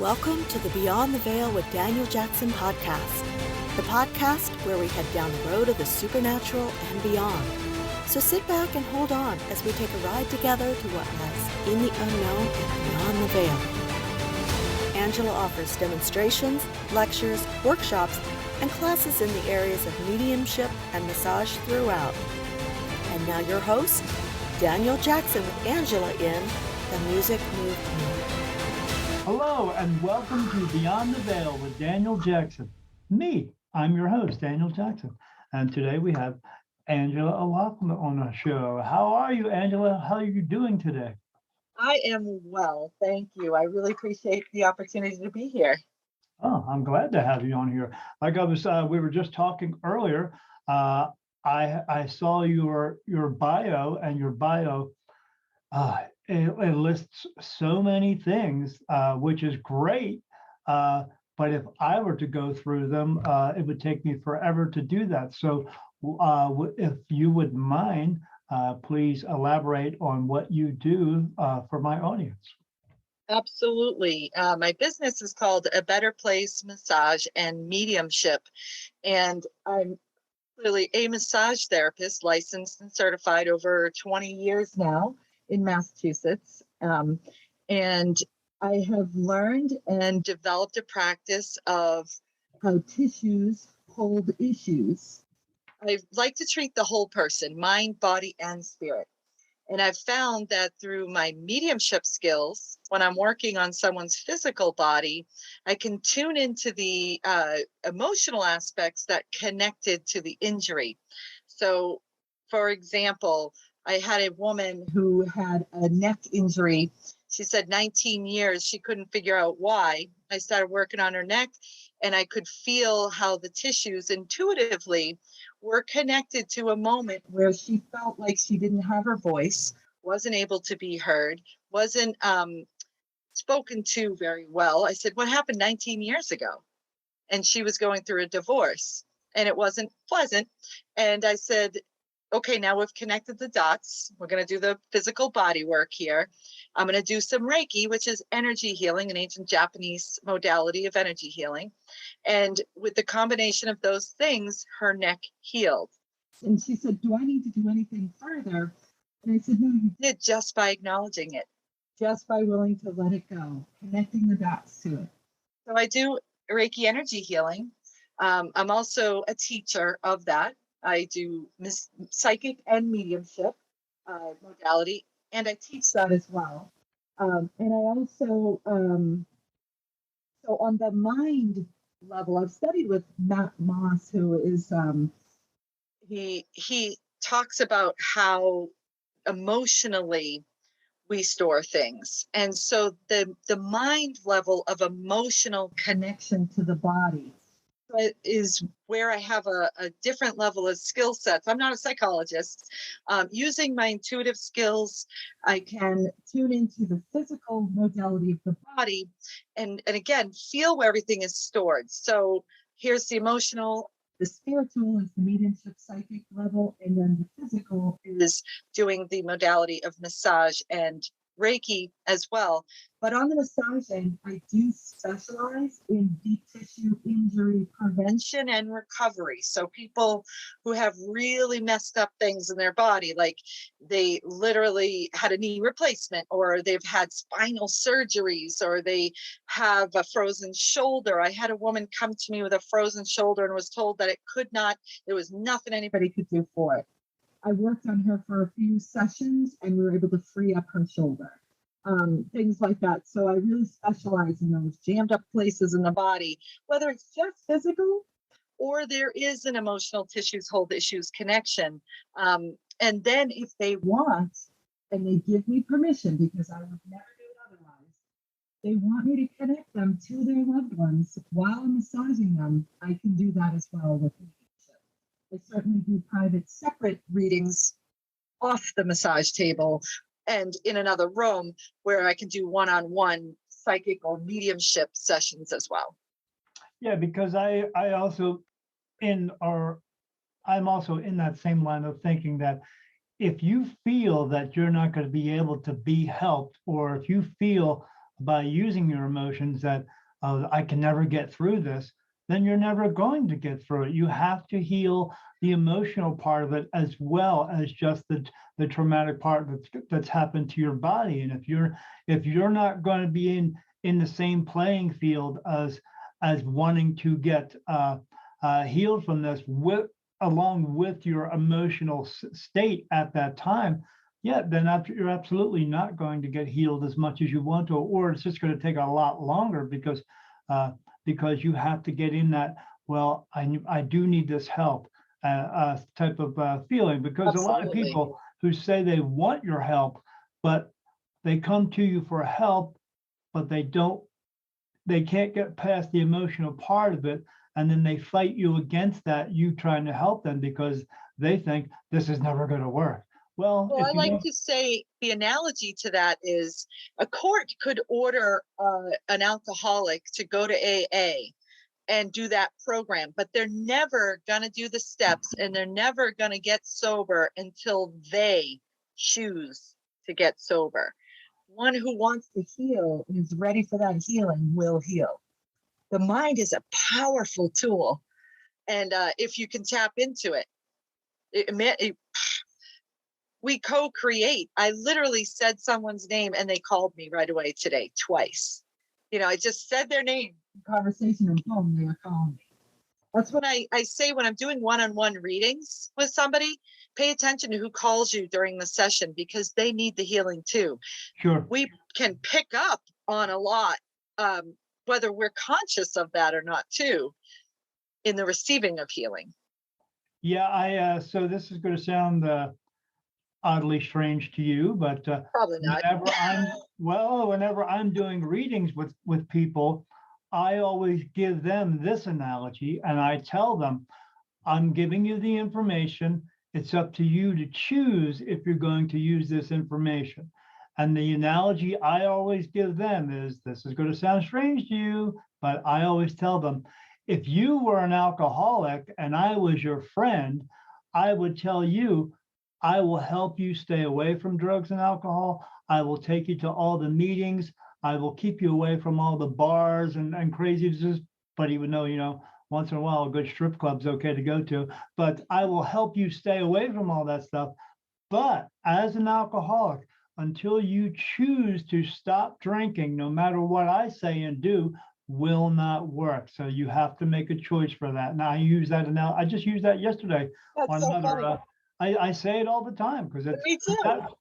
Welcome to the Beyond the Veil with Daniel Jackson podcast, the podcast where we head down the road of the supernatural and beyond. So sit back and hold on as we take a ride together to what lies in the unknown and beyond the veil. Angela offers demonstrations, lectures, workshops, and classes in the areas of mediumship and massage throughout. And now your host, Daniel Jackson with Angela in The Music Moved Me. Hello and welcome to Beyond the Veil with Daniel Jackson. I'm your host, Daniel Jackson. And today we have Angela O'Loughlin on our show. How are you, Angela? How are you doing today? I am well, thank you. I really appreciate the opportunity to be here. Oh, I'm glad to have you on here. Like we were just talking earlier. I saw your bio, and your bio it lists so many things, which is great. But if I were to go through them, it would take me forever to do that. So if you wouldn't mind, please elaborate on what you do for my audience. Absolutely. My business is called A Better Place Massage and Mediumship. And I'm really a massage therapist, licensed and certified over 20 years now in Massachusetts. And I have learned and developed a practice of how tissues hold issues. I like to treat the whole person, mind, body, and spirit. And I've found that through my mediumship skills, when I'm working on someone's physical body, I can tune into the emotional aspects that connected to the injury. So, for example, I had a woman who had a neck injury. She said 19 years, she couldn't figure out why. I started working on her neck, and I could feel how the tissues intuitively were connected to a moment where she felt like she didn't have her voice, wasn't able to be heard, wasn't spoken to very well. I said, what happened 19 years ago? And she was going through a divorce, and it wasn't pleasant. And I said, okay, now we've connected the dots. We're going to do the physical body work here. I'm going to do some Reiki, which is energy healing, an ancient Japanese modality of energy healing. And with the combination of those things, her neck healed. And she said, do I need to do anything further? And I said, no, you did just by acknowledging it, just by willing to let it go, connecting the dots to it. So I do Reiki energy healing. I'm also a teacher of that. I do psychic and mediumship modality, and I teach that as well. And I also, so on the mind level, I've studied with Matt Moss, who is, he talks about how emotionally we store things. And so the mind level of emotional connection to the body is where I have a different level of skill sets. I'm not a psychologist. Using my intuitive skills, I can tune into the physical modality of the body and again, feel where everything is stored. So here's the emotional, the spiritual is the mediumship psychic level, and then the physical is doing the modality of massage and Reiki as well. But on the massage end, I do specialize in deep tissue injury prevention and recovery. So people who have really messed up things in their body, like they literally had a knee replacement, or they've had spinal surgeries, or they have a frozen shoulder. I had a woman come to me with a frozen shoulder and was told that there was nothing anybody could do for it. I worked on her for a few sessions, and we were able to free up her shoulder, things like that. So I really specialize in those jammed up places in the body, whether it's just physical or there is an emotional tissues hold issues connection. And then if they want, and they give me permission, because I would never do it otherwise, they want me to connect them to their loved ones while I'm massaging them, I can do that as well with me. I certainly do private, separate readings off the massage table and in another room where I can do one-on-one psychic or mediumship sessions as well. Yeah, because I'm also in that same line of thinking that if you feel that you're not going to be able to be helped, or if you feel by using your emotions that I can never get through this, then you're never going to get through it. You have to heal the emotional part of it as well as just the traumatic part that's happened to your body. And if you're not going to be in the same playing field as wanting to get healed from this along with your emotional state at that time, yeah, then you're absolutely not going to get healed as much as you want to, or it's just going to take a lot longer because you have to get in that, well, I do need this help type of feeling, because a lot of Absolutely. people who say they want your help, but they come to you for help, but they can't get past the emotional part of it. And then they fight you against that, you trying to help them because they think this is never going to work. Well, Well, I if you like don't, to say the analogy to that is a court could order an alcoholic to go to AA and do that program, but they're never going to do the steps and they're never going to get sober until they choose to get sober. One who wants to heal and is ready for that healing will heal. The mind is a powerful tool. And if you can tap into it, we co-create. I literally said someone's name and they called me right away today, twice. I just said their name in conversation and boom, they were calling me. That's what I say when I'm doing one-on-one readings with somebody. Pay attention to who calls you during the session because they need the healing too. sure. We can pick up on a lot, whether we're conscious of that or not too, in the receiving of healing. Yeah, so this is going to sound oddly strange to you, but Probably not. whenever I'm doing readings with people, I always give them this analogy, and I tell them, I'm giving you the information. It's up to you to choose if you're going to use this information. And the analogy I always give them is, this is going to sound strange to you, but I always tell them, if you were an alcoholic and I was your friend, I would tell you, I will help you stay away from drugs and alcohol. I will take you to all the meetings. I will keep you away from all the bars and craziness. But even though, once in a while, a good strip club's okay to go to, but I will help you stay away from all that stuff. But as an alcoholic, until you choose to stop drinking, no matter what I say and do, will not work. So you have to make a choice for that. Now I use that now. I just used that yesterday That's on so another. funny. I say it all the time because Me too.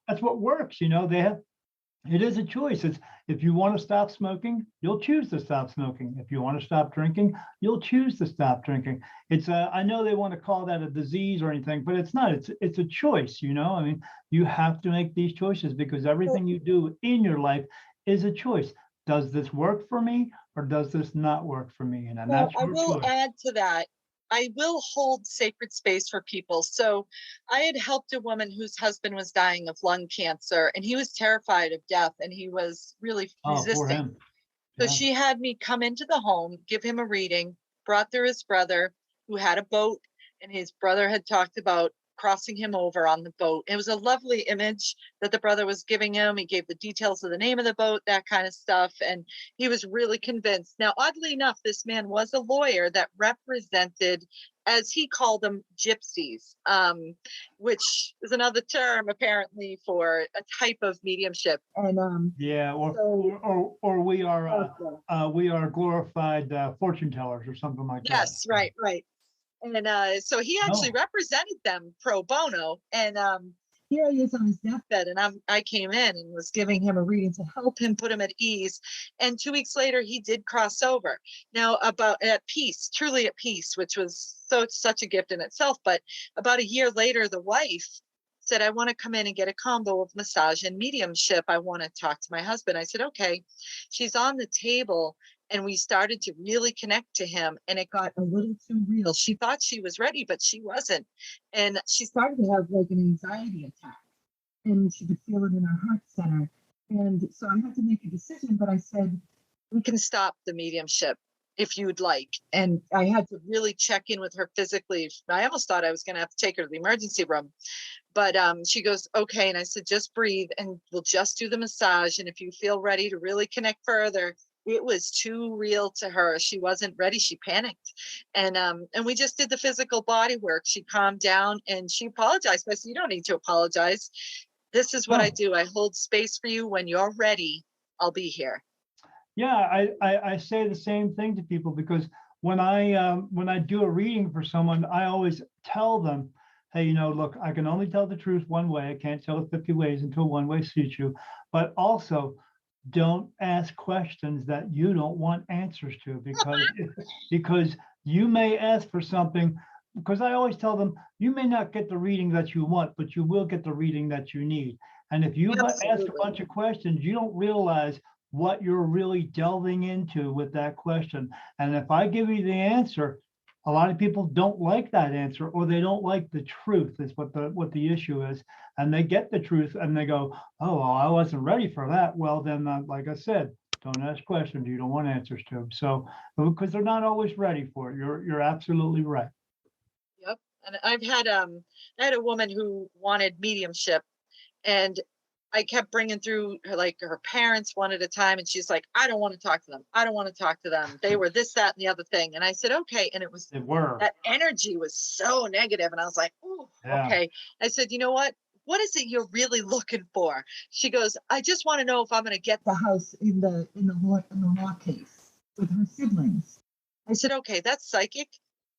that's what works. It is a choice. It's, if you want to stop smoking, you'll choose to stop smoking. If you want to stop drinking, you'll choose to stop drinking. It's I know they want to call that a disease or anything, but it's not. It's a choice. I mean, you have to make these choices because everything you do in your life is a choice. Does this work for me or does this not work for me? And Well, that's I your will choice. add to that. I will hold sacred space for people. So I had helped a woman whose husband was dying of lung cancer and he was terrified of death and he was really Oh, for resisting. him. So Yeah. she had me come into the home, give him a reading, brought there his brother who had a boat, and his brother had talked about crossing him over on the boat. It was a lovely image that the brother was giving him. He gave the details of the name of the boat, that kind of stuff. And he was really convinced. Now, oddly enough, this man was a lawyer that represented, as he called them, gypsies, which is another term apparently for a type of mediumship. And Yeah, or we are glorified fortune tellers or something like that. yes, right, right. And so he actually No. represented them pro bono. And here he is on his deathbed. And I came in and was giving him a reading to help him put him at ease. And 2 weeks later, he did cross over. Now, about at peace, truly at peace, which was such a gift in itself. But about a year later, the wife said, I want to come in and get a combo of massage and mediumship. I want to talk to my husband. I said, okay. She's on the table. And we started to really connect to him, and it got a little too real. She thought she was ready, but she wasn't. And she started to have like an anxiety attack, and she could feel it in her heart center. And so I had to make a decision, but I said, we can stop the mediumship if you'd like. And I had to really check in with her physically. I almost thought I was going to have to take her to the emergency room. But she goes, okay. And I said, just breathe and we'll just do the massage. And if you feel ready to really connect further, it was too real to her. She wasn't ready. She panicked. And we just did the physical body work. She calmed down and she apologized. I said, you don't need to apologize. This is what I Oh, do. I hold space for you. When you're ready, I'll be here. yeah, I say the same thing to people because when I do a reading for someone, I always tell them, hey, look, I can only tell the truth one way. I can't tell it 50 ways until one way suits you. But also, don't ask questions that you don't want answers to because you may ask for something. Because I always tell them, you may not get the reading that you want, but you will get the reading that you need. And if you ask a Absolutely. bunch of questions, you don't realize what you're really delving into with that question. And if I give you the answer, a lot of people don't like that answer, or they don't like the truth is what the issue is. And they get the truth and they go, oh, well, I wasn't ready for that. Well, then, like I said, don't ask questions you don't want answers to. So, because they're not always ready for it. You're absolutely right. Yep. And I had a woman who wanted mediumship, and I kept bringing through her, like her parents one at a time. And she's like, I don't want to talk to them. I don't want to talk to them. They were this, that, and the other thing. And I said, okay. And it was, They were. that energy was so negative. And I was like, oh, Yeah. okay. I said, you know what? What is it you're really looking for? She goes, I just want to know if I'm going to get the house in the law case with her siblings. I said, okay, that's psychic.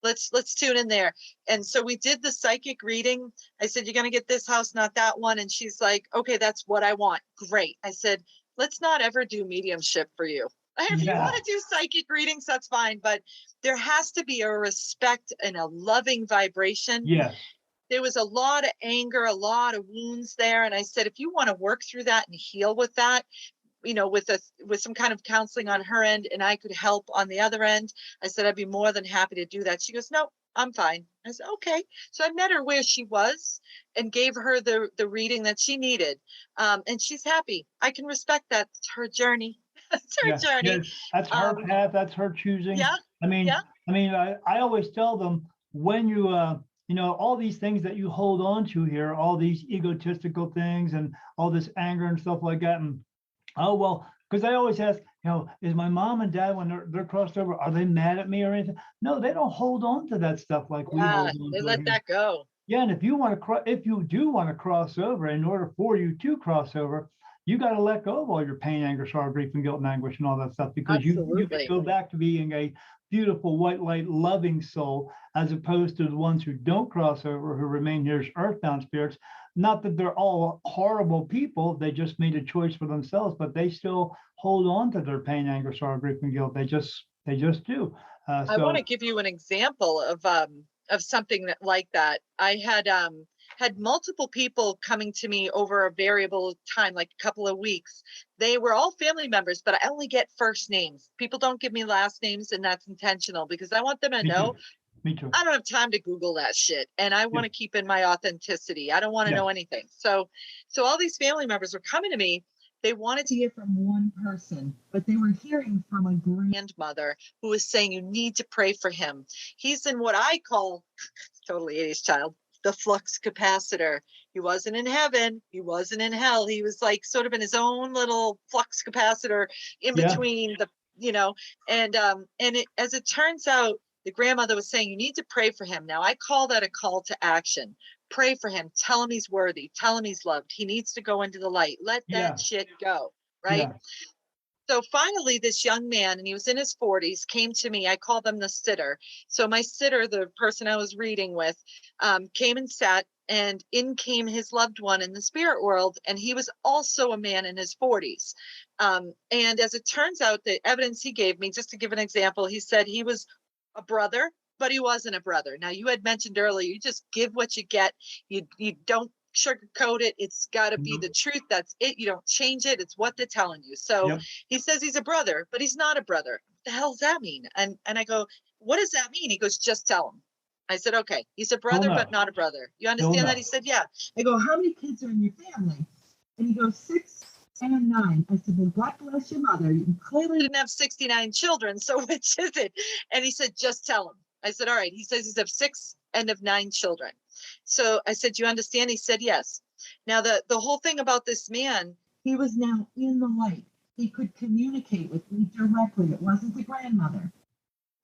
Let's tune in there. And so we did the psychic reading. I said, you're going to get this house, not that one. And she's like, okay, that's what I want. Great. I said, let's not ever do mediumship for you. If you Yeah. want to do psychic readings, that's fine. But there has to be a respect and a loving vibration. Yes. There was a lot of anger, a lot of wounds there. And I said, if you want to work through that and heal with that, with some kind of counseling on her end, and I could help on the other end, I said, I'd be more than happy to do that. She goes, no, I'm fine. I said, okay. So I met her where she was and gave her the reading that she needed. And she's happy. I can respect that. It's her journey. It's her Yeah, journey. yes, that's her path, that's her choosing. Yeah, I mean, yeah. I always tell them when all these things that you hold on to here, all these egotistical things and all this anger and stuff like that. And oh, well, because I always ask, is my mom and dad, when they're crossed over, are they mad at me or anything? No, they don't hold on to that stuff like we Yeah, hold on they to it let here. that go. Yeah, and if you do want to cross over, in order for you to cross over, you got to let go of all your pain, anger, sorrow, grief, and guilt and anguish and all that stuff because you can Absolutely. go back to being a beautiful white light loving soul as opposed to the ones who don't cross over, who remain here as earthbound spirits. Not that they're all horrible people, they just made a choice for themselves, but they still hold on to their pain, anger, sorrow, grief, and guilt. They just do. I want to give you an example of something like that. I had multiple people coming to me over a variable time, like a couple of weeks. They were all family members, but I only get first names. People don't give me last names, and that's intentional because I want them to Me know too. Me too. I don't have time to Google that shit. And I want to keep in my authenticity. I don't want to Yeah. know anything. So all these family members were coming to me. They wanted to hear from one person, but they were hearing from a grandmother who was saying, you need to pray for him. He's in what I call, totally 80s child, the flux capacitor. He wasn't in heaven. He wasn't in hell. He was like sort of in his own little flux capacitor in Yeah. between as it turns out, the grandmother was saying, you need to pray for him. Now, I call that a call to action. Pray for him. Tell him he's worthy. Tell him he's loved. He needs to go into the light. Let Yeah. that shit go. Right. Yeah. So finally, this young man, and he was in his 40s, came to me. I call them the sitter. So my sitter, the person I was reading with, came and sat, and in came his loved one in the spirit world. And he was also a man in his 40s. And as it turns out, the evidence he gave me, just to give an example, he said he was a brother, but he wasn't a brother. Now, you had mentioned earlier, you just give what you get. You don't sugarcoat it. It's got to be the truth. That's it. You don't change it. It's what they're telling you. So Yep. he says he's a brother, but he's not a brother. What the hell does that mean? And I go, what does that mean? He goes, just tell him. I said, okay, he's a brother, know. but not a brother. You He'll understand that? know. He said, yeah. I go, how many kids are in your family? And he goes, 6 and 9. I said, well, God bless your mother. You clearly didn't have 69 children, so which is it? And he said, just tell him. I said, all right. He says he's of 6 and of 9 children. So I said, you understand? He said, yes. Now, the whole thing about this man, he was now in the light. He could communicate with me directly. It wasn't the grandmother.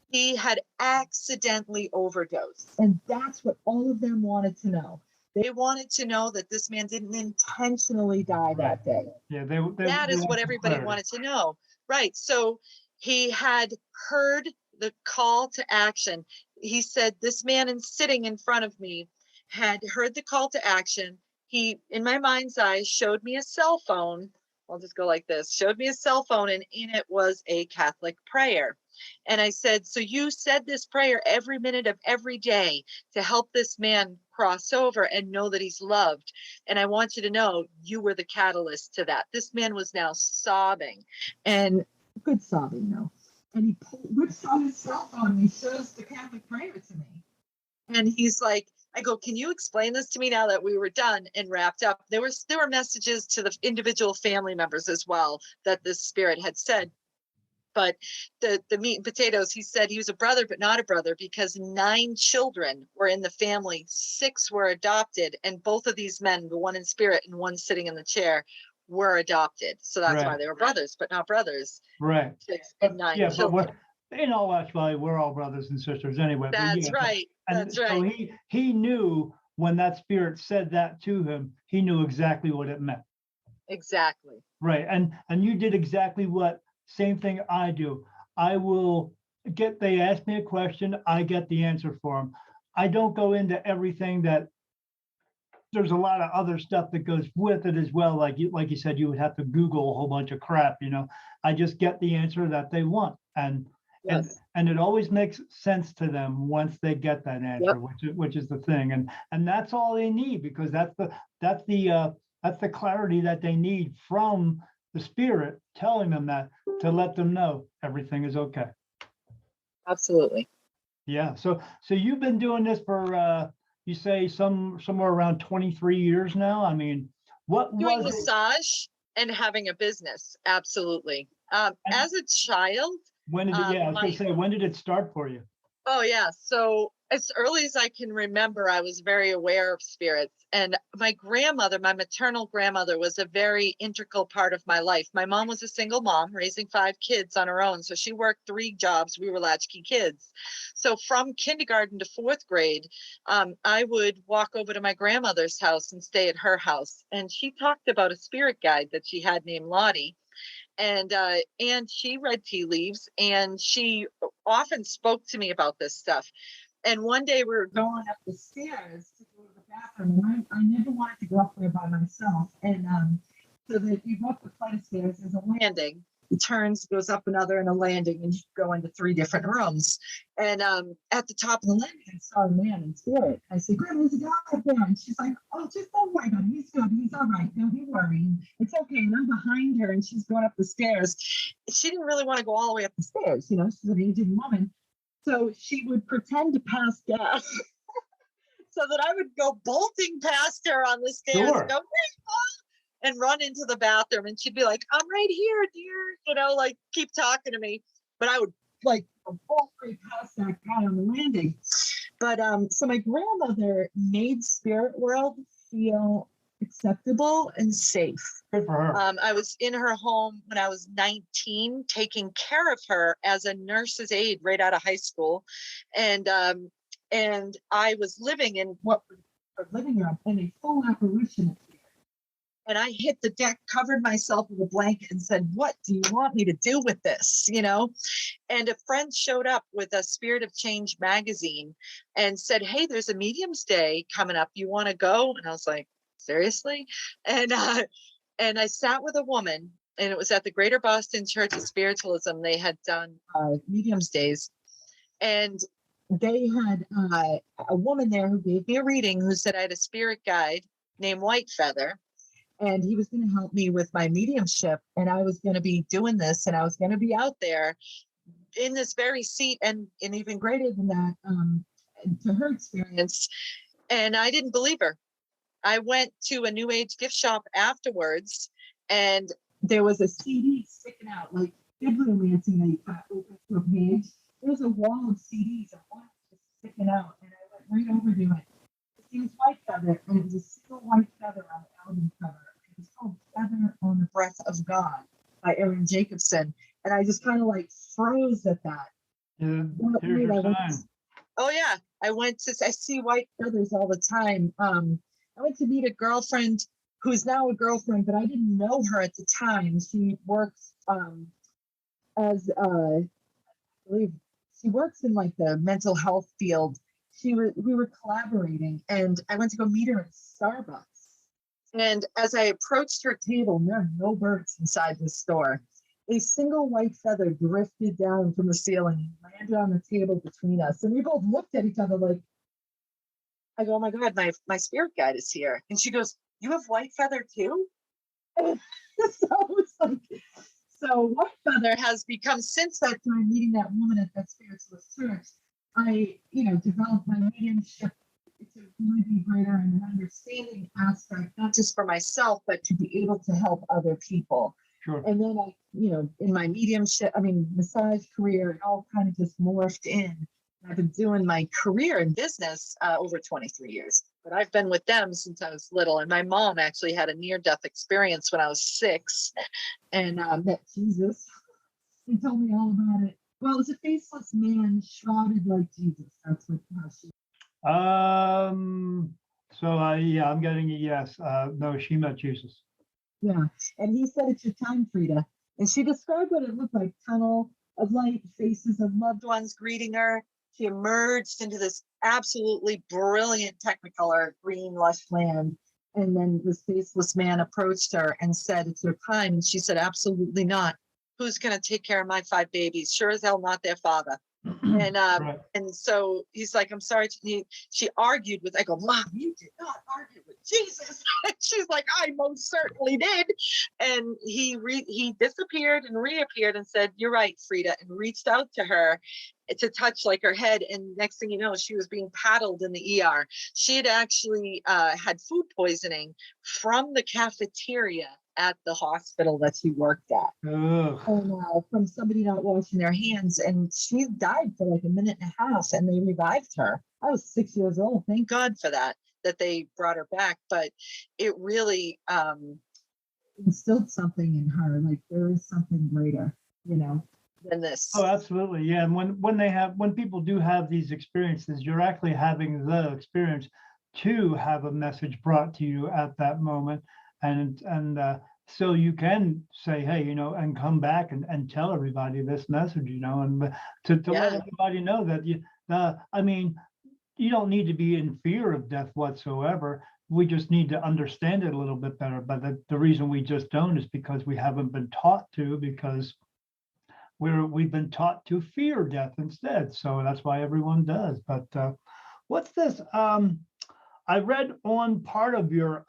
He had accidentally overdosed. And that's what all of them wanted to know. They wanted to know that this man didn't intentionally die that day. Yeah, That they is want what some everybody clarity. wanted to know. Right. So he had heard the call to action. He said, this man sitting in front of me had heard the call to action. He, in my mind's eye, showed me a cell phone. I'll just go like this, showed me a cell phone, and in it was a Catholic prayer. And I said, so you said this prayer every minute of every day to help this man cross over and know that he's loved. And I want you to know you were the catalyst to that. This man was now sobbing, and good sobbing, though. And he whips out his cell phone and he shows the Catholic prayer to me. And he's like, I go, can you explain this to me now that we were done and wrapped up? There were messages to the individual family members as well that this spirit had said. But the meat and potatoes, he said he was a brother, but not a brother, because 9 children were in the family. 6 were adopted. And both of these men, the one in spirit and one sitting in the chair, were adopted. So that's why Right. they were brothers, but not brothers. Right. 6 and 9 Yeah, but children. in all actuality, we're all brothers and sisters anyway. But That's yeah, right. and That's so right. he knew when that spirit said that to him, he knew exactly what it meant. Exactly. Right. And you did exactly what, same thing I do. I will they ask me a question, I get the answer for them. I don't go into everything that there's a lot of other stuff that goes with it as well. Like you said, you would have to Google a whole bunch of crap, you know. I just get the answer that they want. Yes. And it always makes sense to them once they get that answer, Yep. which is the thing. And that's all they need, because that's the clarity that they need from the spirit telling them that, to let them know everything is okay. Absolutely. Yeah. So you've been doing this for you say somewhere around 23 years now. I mean, what Doing was it? massage and having a business. Absolutely. As a child, When did it, yeah, I was gonna say, when did it start for you? oh yeah. So as early as I can remember, I was very aware of spirits. And my grandmother, my maternal grandmother, was a very integral part of my life. My mom was a single mom raising 5 kids on her own. So she worked 3 jobs. We were latchkey kids. So from kindergarten to 4th grade, I would walk over to my grandmother's house and stay at her house. And she talked about a spirit guide that she had named Lottie. And she read tea leaves, and she often spoke to me about this stuff. And one day we were going up the stairs to go to the bathroom. And I never wanted to go up there by myself. And so that you go up the flight of stairs, there's a landing. It turns, goes up another, and a landing, and you go into 3 different rooms. And at the top of the landing, I saw a man in spirit. I said, Grandma, there's a guy up there. And she's like, oh, just don't worry about him. He's good. He's all right. Don't you worry. It's okay. And I'm behind her, and she's going up the stairs. She didn't really want to go all the way up the stairs. You know, she's an aging woman. So she would pretend to pass gas so that I would go bolting past her on the stairs Sure. and go, and run into the bathroom. And she'd be like, I'm right here, dear. You know, like, keep talking to me. But I would like go bolting past that guy on the landing. But so my grandmother made spirit world feel acceptable and safe. Good for her. I was in her home when I was 19, taking care of her as a nurse's aide right out of high school. And I was living in what was a living room in a full apparition. And I hit the deck, covered myself with a blanket, and said, what do you want me to do with this? You know? And a friend showed up with a Spirit of Change magazine and said, hey, there's a medium's day coming up. You want to go? And I was like, seriously? And I sat with a woman, and it was at the Greater Boston Church of Spiritualism. They had done medium's days. And they had a woman there who gave me a reading, who said I had a spirit guide named White Feather. And he was going to help me with my mediumship. And I was going to be doing this, and I was going to be out there in this very seat, and even greater than that, to her experience. And I didn't believe her. I went to a New Age gift shop afterwards, and there was a CD sticking out, like bibliomancy. They open to a page. There was a wall of CDs, and one was sticking out. And I went right over of God by Aaron Jacobson. And I just kind of like froze at that. Yeah, That here's night your I went sign. oh yeah, I see white feathers all the time. I went to meet a girlfriend who's now a girlfriend, but I didn't know her at the time. She works as I believe she works in like the mental health field. We were collaborating, and I went to go meet her at Starbucks. And as I approached her table, and there are no birds inside the store, a single white feather drifted down from the ceiling and landed on the table between us. And we both looked at each other like, I go, oh my God, my spirit guide is here. And she goes, you have white feather too? So it's like, so white feather has become, since that time, meeting that woman at that spiritualist church, I, developed my mediumship to really be greater in an understanding aspect, not just for myself, but to be able to help other people. Sure. And then I, in my mediumship, massage career, it all kind of just morphed in. I've been doing my career in business over 23 years, but I've been with them since I was little. And my mom actually had a near-death experience when I was 6 and met Jesus. He told me all about it. Well, it was a faceless man shrouded like Jesus. That's how she. Yeah, I'm getting a yes. No, she met Jesus. Yeah, and he said, it's your time, Frida. And she described what it looked like: tunnel of light, faces of loved ones greeting her. She emerged into this absolutely brilliant Technicolor green lush land. And then this faceless man approached her and said, it's your time. And she said, absolutely not. Who's going to take care of my 5 babies? Sure as hell not their father. And Right. and so he's like, I'm sorry. She argued with, I go, Mom, you did not argue with Jesus. And she's like, I most certainly did. And he disappeared and reappeared and said, you're right, Frida, and reached out to her to touch like her head. And next thing you know, she was being paddled in the ER. She had actually had food poisoning from the cafeteria at the hospital that she worked at. Ugh. And from somebody not washing their hands. And she died for like a minute and a half, and they revived her. I was 6 years old. Thank God for that they brought her back. But it really instilled something in her. Like there is something greater, than this. Oh, absolutely. Yeah. And when people do have these experiences, you're actually having the experience to have a message brought to you at that moment. And so you can say, hey, and come back and tell everybody this message, and to let everybody know that you don't need to be in fear of death whatsoever. We just need to understand it a little bit better. But the reason we just don't is because we haven't been taught to, because we've been taught to fear death instead. So that's why everyone does. But what's this? I read on part of your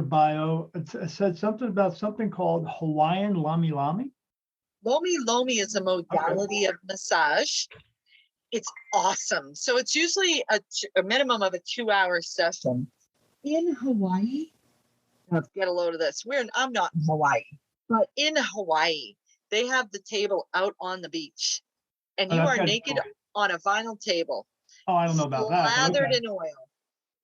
bio. It said something about something called Hawaiian Lomi Lomi. Lomi Lomi is a modality of massage. It's awesome. So it's usually a minimum of a 2-hour session. In Hawaii, let's get a load of this. I'm not in Hawaii, but in Hawaii, they have the table out on the beach, and you are naked on a vinyl table. Oh, I don't know about that. Slathered in oil.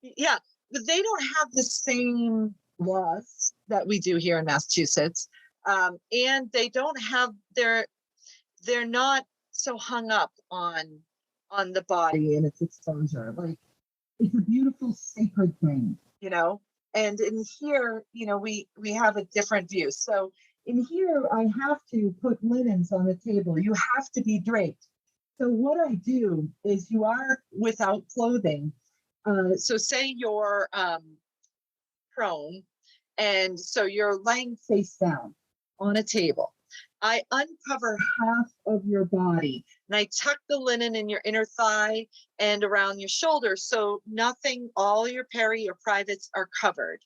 Yeah, but they don't have the same laws that we do here in Massachusetts, and they don't have they're not so hung up on the body and its exposure. Like, it's a beautiful sacred thing, and in here, we have a different view. So in here, I have to put linens on the table. You have to be draped. So what I do is, you are without clothing. So say you're prone, and so you're laying face down on a table. I uncover half of your body, and I tuck the linen in your inner thigh and around your shoulder, so nothing, all your peri or privates are covered.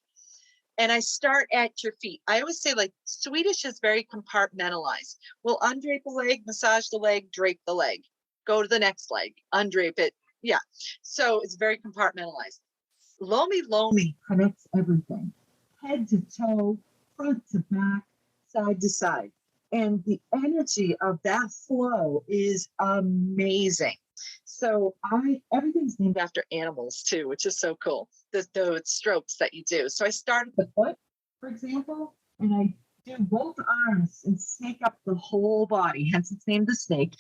And I start at your feet. I always say, like, Swedish is very compartmentalized. We'll undrape a leg, massage the leg, drape the leg, go to the next leg, undrape it. Yeah. So it's very compartmentalized. Lomi Lomi connects everything, head to toe, front to back, side to side. And the energy of that flow is amazing. So everything's named after animals too, which is so cool. The strokes that you do. So I start at the foot, for example, and I do both arms and snake up the whole body, hence it's named the snake.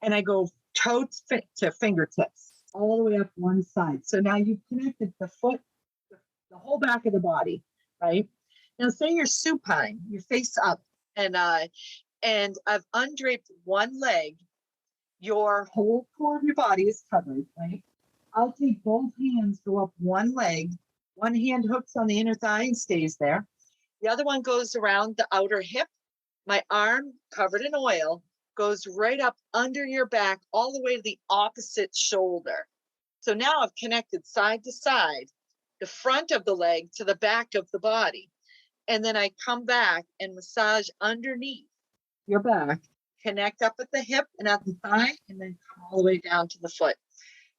And I go to fingertips all the way up one side. So now you've connected the foot, the whole back of the body, right? Now say you're supine, you're face up, and I've undraped one leg, your whole core of your body is covered, right? I'll take both hands, go up one leg, one hand hooks on the inner thigh and stays there. The other one goes around the outer hip. My arm, covered in oil, goes right up under your back, all the way to the opposite shoulder. So now I've connected side to side, the front of the leg to the back of the body. And then I come back and massage underneath your back, connect up at the hip and at the thigh, and then come all the way down to the foot.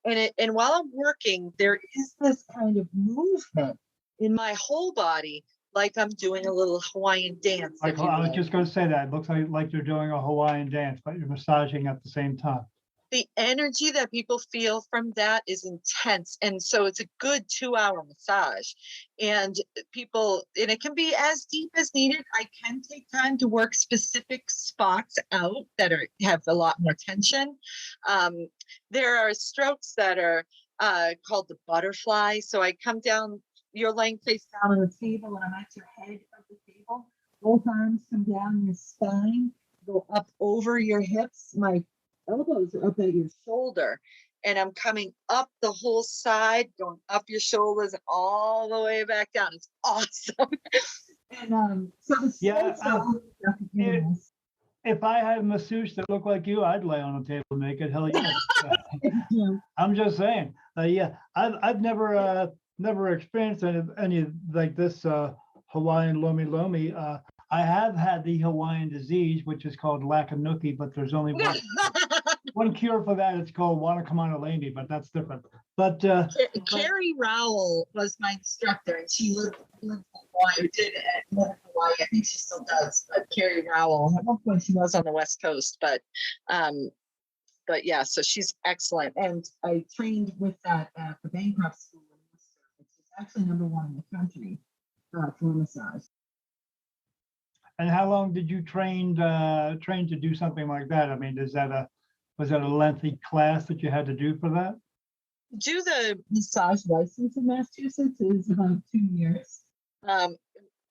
And while I'm working, there is this kind of movement in my whole body, like I'm doing a little Hawaiian dance. Like, I was just going to say that. It looks like you're doing a Hawaiian dance, but you're massaging at the same time. The energy that people feel from that is intense. And so it's a good 2-hour massage. And it can be as deep as needed. I can take time to work specific spots out that have a lot more tension. There are strokes that are called the butterfly. So I come down, you're laying face down on the table, and I'm at your head of the table. Both arms come down your spine, go up over your hips. My elbows are up at your shoulder, and I'm coming up the whole side, going up your shoulders and all the way back down. It's awesome. And so if I had a masseuse that looked like you, I'd lay on a table naked. Hell yeah. I'm just saying. Yeah, I've never experienced any like this Hawaiian lomi. I have had the Hawaiian disease, which is called Lakanuki, but there's only one cure for that. It's called Wanakamana, but that's different. But Carrie Rowell was my instructor, and she lived in Hawaii, did live in Hawaii. I think she still does, but Carrie Rowell, at one point she was on the West Coast, but yeah, so she's excellent. And I trained with that at the Bancroft School in Worcester, which is actually #1 in the country for massage. And how long did you train to do something like that? I mean, was that a lengthy class that you had to do for that? Do the massage license in Massachusetts is about 2 years.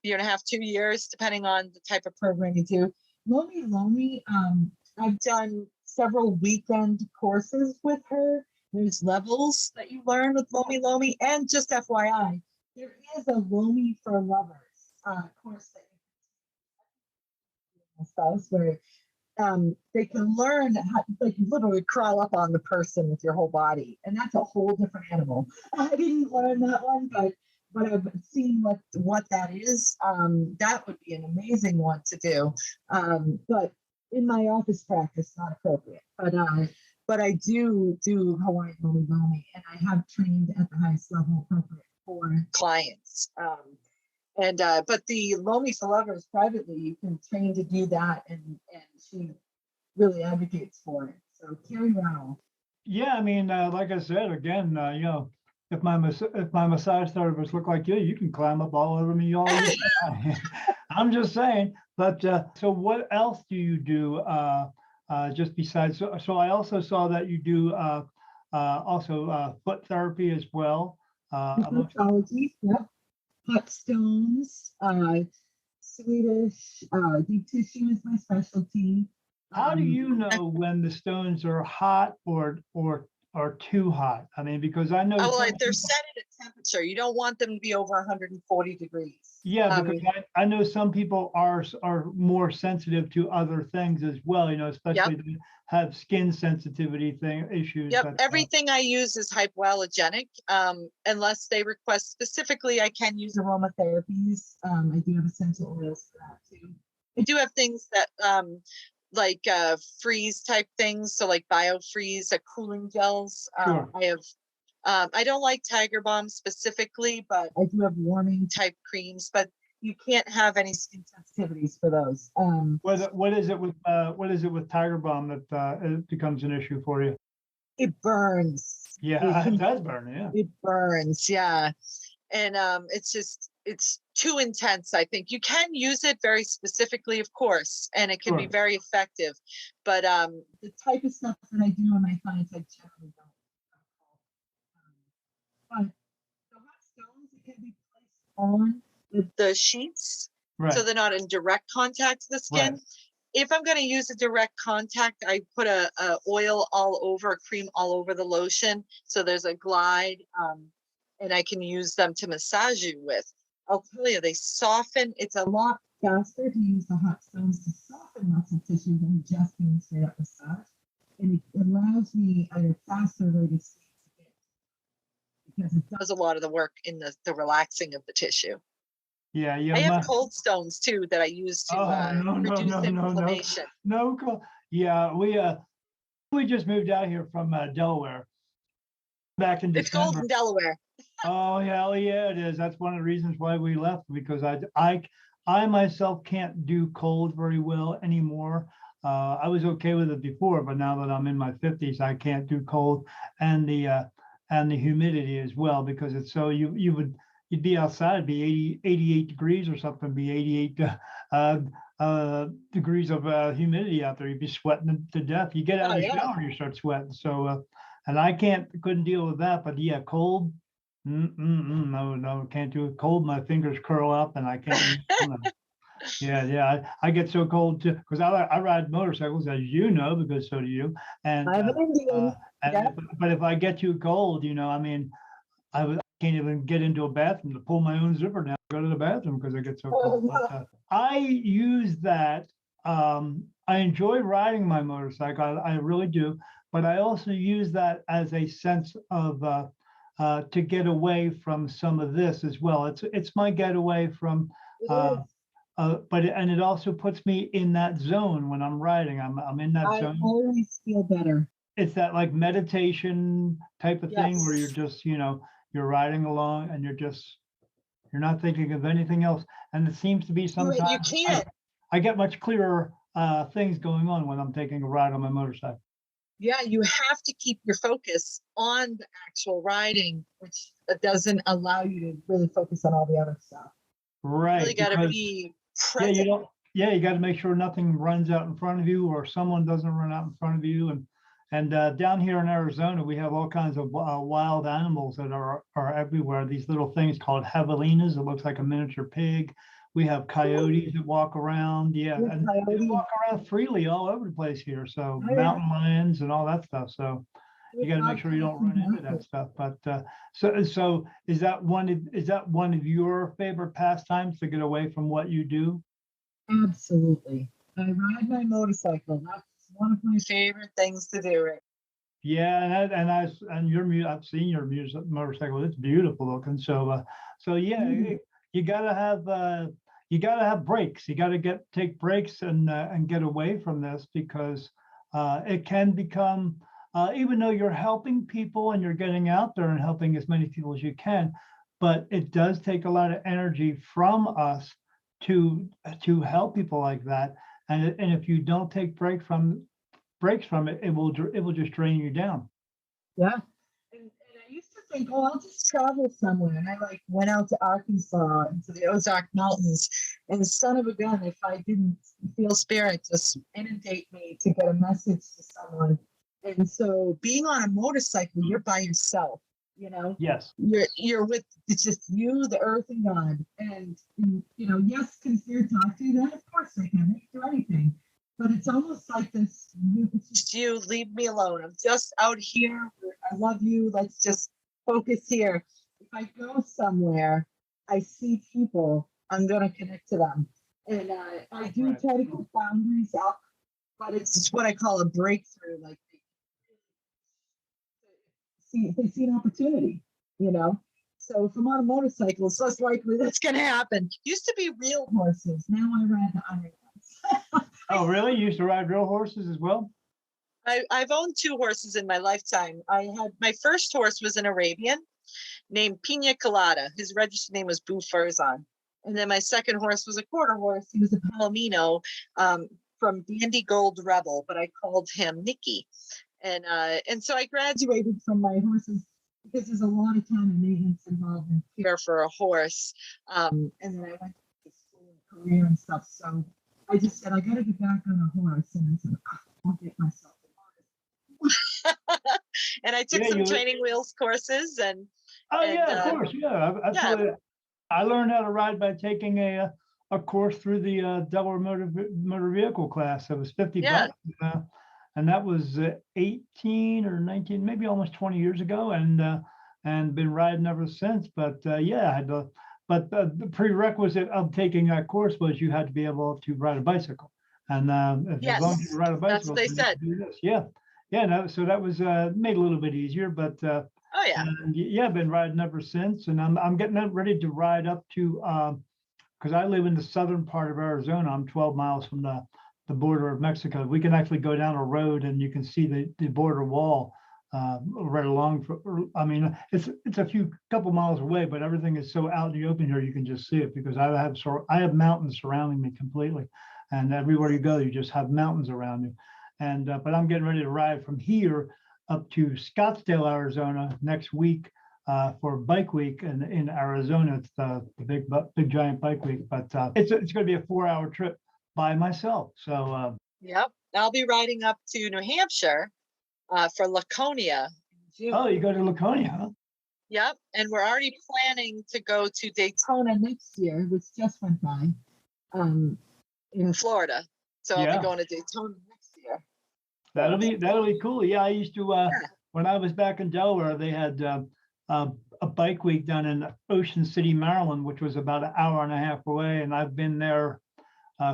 Year and a half, 2 years, depending on the type of program you do. Lomi, I've done several weekend courses with her. There's levels that you learn with Lomi. And just FYI, there is a Lomi for Lovers course that spouse where they can learn how, like, literally crawl up on the person with your whole body, and that's a whole different animal. I didn't learn that one, but I've seen what that is. That would be an amazing one to do, but in my office practice, not appropriate. But I do Hawaiian lomi, and I have trained at the highest level appropriate for clients. But the Lomi for Lovers privately, you can train to do that, and she really advocates for it. So Carrie Rowell. Yeah, I mean, like I said, again, if my massage therapist look like you can climb up all over me all the time. I'm just saying. But so what else do you do just besides? So I also saw that you do also foot therapy as well. Reflexology, yep. Hot stones, Swedish, deep tissue is my specialty. How do you know when the stones are hot or too hot? I mean, because I know they're set at a temperature. You don't want them to be over 140 degrees. Yeah, because I know some people are more sensitive to other things as well. Especially to have skin sensitivity issues. Yep, everything I use is hypoallergenic, unless they request specifically. I can use aromatherapies. I do have essential oils for that too. I do have things that like freeze type things, so like BioFreeze, cooling gels. Sure. I have. I don't like Tiger Balm specifically, but I do have warming type creams. But you can't have any skin sensitivities for those. What is it with Tiger Balm that it becomes an issue for you? It burns. Yeah, it does burn. Yeah, it burns. Yeah, and it's it's too intense. I think you can use it very specifically, of course, and it can be Sure. very effective. But the type of stuff that I do on my clients, I generally don't. But the hot stones, it can be placed on the sheets, so Right. they're not in direct contact to the skin. Right. If I'm going to use a direct contact, I put a oil all over, a cream all over the lotion, so there's a glide, and I can use them to massage you with. I'll tell you, they soften. It's a lot faster to use the hot stones to soften muscle tissue than just doing straight up massage, and it allows me at a faster rate of speed to get, because it does a lot of the work in the relaxing of the tissue. Yeah. I Yeah. have cold stones too that I use to Oh, no, no, reduce no, no, no, inflammation. no. Yeah. We just moved out here from Delaware back in It's cold December. in Delaware. Oh, hell yeah, it is. That's one of the reasons why we left, because I myself can't do cold very well anymore. I was okay with it before, but now that I'm in my 50s, I can't do cold, and the humidity as well, because it's so you'd be outside, be 88 degrees or something, be 88 degrees of humidity out there. You'd be sweating to death. You get out Oh of the yeah. shower and you start sweating. So, and I couldn't deal with that. But yeah, cold. No, can't do it. Cold, my fingers curl up and I can't. Yeah. I get so cold too, because I ride motorcycles, as you know, because so do you. And I'm an Indian. Yeah. but if I get too cold, I mean, can't even get into a bathroom to pull my own zipper down, go to the bathroom because I get so cold. But I use that. I enjoy riding my motorcycle. I really do. But I also use that as a sense of to get away from some of this as well. It's my getaway from. And it also puts me in that zone when I'm riding. I'm in that I zone. always feel better. It's that like meditation type of thing where you're Yes. just, you're riding along and you're not thinking of anything else. And it seems to be You sometimes can't. I get much clearer things going on when I'm taking a ride on my motorcycle. Yeah, you have to keep your focus on the actual riding, which doesn't allow you to really focus on all the other stuff. You really Right. got to Because be yeah, present. you got to make sure nothing runs out in front of you or someone doesn't run out in front of you. And down here in Arizona, we have all kinds of wild animals that are everywhere. These little things called javelinas. It looks like a miniature pig. We have coyotes that walk around. Yeah, Yeah, and they coyote. walk around freely all over the place here. So Oh, yeah. mountain lions and all that stuff. So you got to make sure you don't run into that stuff. But so is that one of your favorite pastimes, to get away from what you do? Absolutely. I ride my motorcycle. That's one of my favorite things to do. Yeah, I've seen your music motorcycle. It's beautiful looking. So yeah, you gotta have breaks. You gotta take breaks and get away from this, because it can become, even though you're helping people and you're getting out there and helping as many people as you can, but it does take a lot of energy from us to help people like that. And if you don't take breaks from it, it will just drain you down. Yeah. And I used to think, oh, I'll just travel somewhere. And I went out to Arkansas, into the Ozark Mountains. And son of a gun, if I didn't feel spirit just inundate me to get a message to someone. And so being on a motorcycle, you're by yourself, Yes. You're with, it's just you, the earth, and God. And yes, can spirit talk to you? Then of course they can. They can do anything. But it's almost like this, it's just you, leave me alone. I'm just out here. I love you. Let's just focus here. If I go somewhere, I see people, I'm going to connect to them. And I do Right. try to put boundaries up, but it's just what I call a breakthrough. Like they see an opportunity, So if I'm on a motorcycle, it's less likely that's going to happen. Used to be real horses. Now I ride the iron ones. Oh, really? You used to ride real horses as well? I've owned 2 horses in my lifetime. My first horse was an Arabian named Pina Colada. His registered name was Boo Furzon. And then my second horse was a quarter horse. He was a Palomino from Dandy Gold Rebel, but I called him Nicky. And so I graduated from my horses, because there's a lot of time and maintenance involved in care for a horse. And then I went to school and career and stuff. So I just said, I got to get back on a horse. And I said, I'll get myself a horse. And I took Yeah, some you. training wheels courses Oh and yeah, of course. Yeah, yeah, absolutely. I learned how to ride by taking a course through the Delaware motor vehicle class. It was 50 yeah, bucks, and that was 18 or 19, maybe almost 20 years ago, and been riding ever since. But yeah, I had to. But the prerequisite of taking that course was you had to be able to ride a bicycle, and as long as you yes, ride a that's what bicycle, they then you said. can do this. Yeah, yeah. No, so that was made a little bit easier, but. Oh yeah, And yeah, I've been riding ever since, and I'm getting ready to ride up to because I live in the southern part of Arizona. I'm 12 miles from the border of Mexico. We can actually go down a road and you can see the border wall right along. I mean, it's a couple miles away, but everything is so out in the open here you can just see it because I have mountains surrounding me completely, and everywhere you go, you just have mountains around you. And but I'm getting ready to ride from here up to Scottsdale, Arizona next week for Bike Week in Arizona. It's the big giant bike week, but it's going to be a 4-hour trip by myself. So yep. I'll be riding up to New Hampshire for Laconia in oh, June. you go to Laconia, huh? Yep, and we're already planning to go to Daytona next year, which just went by, in Florida. So I'll be Yeah, going to Daytona next year. that'll be cool. Yeah, I used to Yeah. when I was back in Delaware, they had a bike week down in Ocean City, Maryland, which was about an hour and a half away, and I've been there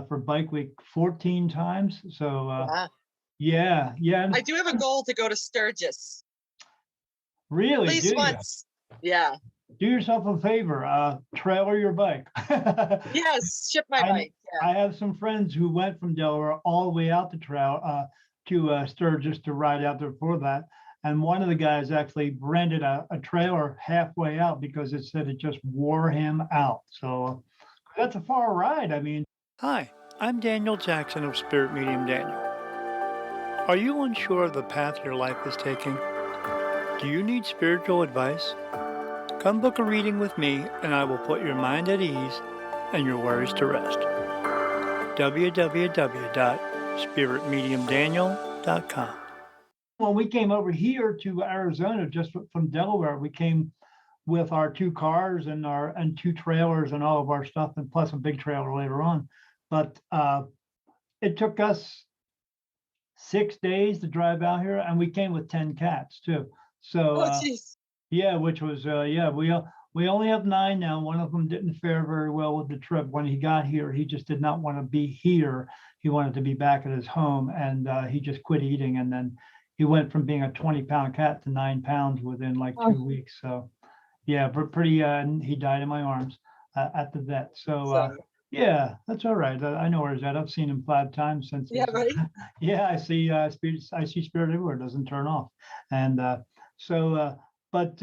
for Bike Week 14 times. So Yeah. yeah, I do have a goal to go to Sturgis at really, do least you? once. Yeah. Do yourself a favor, trailer your bike. Yes, ship my I, bike. Yeah. I have some friends who went from Delaware all the way out to Sturgis to ride out there for that. And one of the guys actually rented a trailer halfway out because it said it just wore him out. So that's a far ride. I mean, hi, I'm Daniel Jackson of Spirit Medium Daniel. Are you unsure of the path your life is taking? Do you need spiritual advice? Come book a reading with me and I will put your mind at ease and your worries to rest. www.spiritmediumdaniel.com. When we came over here to Arizona, just from Delaware, we came with our 2 cars and 2 trailers and all of our stuff, and plus a big trailer later on. But it took us 6 days to drive out here, and we came with 10 cats too. So Oh, jeez. yeah, which was yeah, we only have 9 now. One of them didn't fare very well with the trip. When he got here, he just did not want to be here. He wanted to be back at his home, and he just quit eating. And then he went from being a 20-pound cat to 9 pounds within like 2 weeks. So yeah, but pretty. He died in my arms at the vet. So Sorry. yeah, that's all right. I know where he's at. I've seen him 5 times since. Yeah, right. Yeah, I see spirit. I see spirit everywhere. It doesn't turn off. And so. But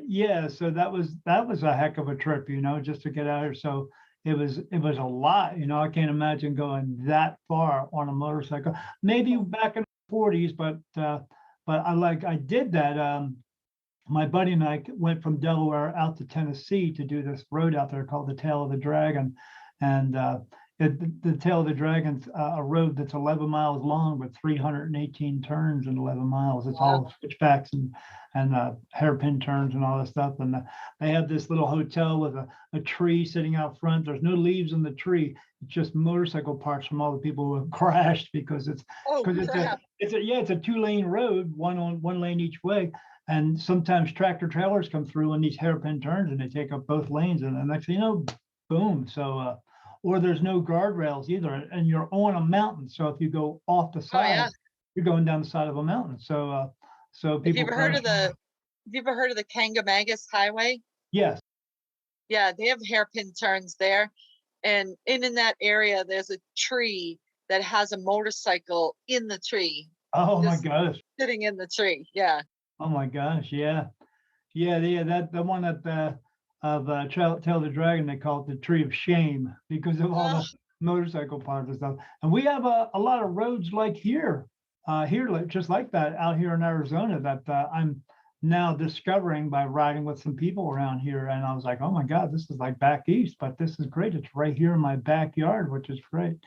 yeah, so that was a heck of a trip, just to get out here. So it was a lot, I can't imagine going that far on a motorcycle. Maybe back in the 40s, but I did that. My buddy and I went from Delaware out to Tennessee to do this road out there called the Tail of the Dragon, and the Tail of the Dragon's a road that's 11 miles long with 318 turns in 11 miles. It's all switchbacks and hairpin turns and all that stuff. And they have this little hotel with a tree sitting out front. There's no leaves in the tree. It's just motorcycle parts from all the people who have crashed because it's it's a 2-lane road, one lane each way. And sometimes tractor trailers come through in these hairpin turns and they take up both lanes. And then next thing you know, boom. So or there's no guardrails either, and you're on a mountain. So if you go off the side, you're going down the side of a mountain. So people. Have you ever heard of the Kangamangas Highway? Yes. Yeah, they have hairpin turns there, and in that area, there's a tree that has a motorcycle in the tree. Oh my gosh. Sitting in the tree. Yeah. Oh my gosh. Yeah. That the one of Tail of the Dragon, they call it the Tree of Shame because of all the motorcycle parts and stuff. And we have a lot of roads like here, just like that out here in Arizona that I'm now discovering by riding with some people around here. And I was like, oh my God, this is like back east, but this is great. It's right here in my backyard, which is great.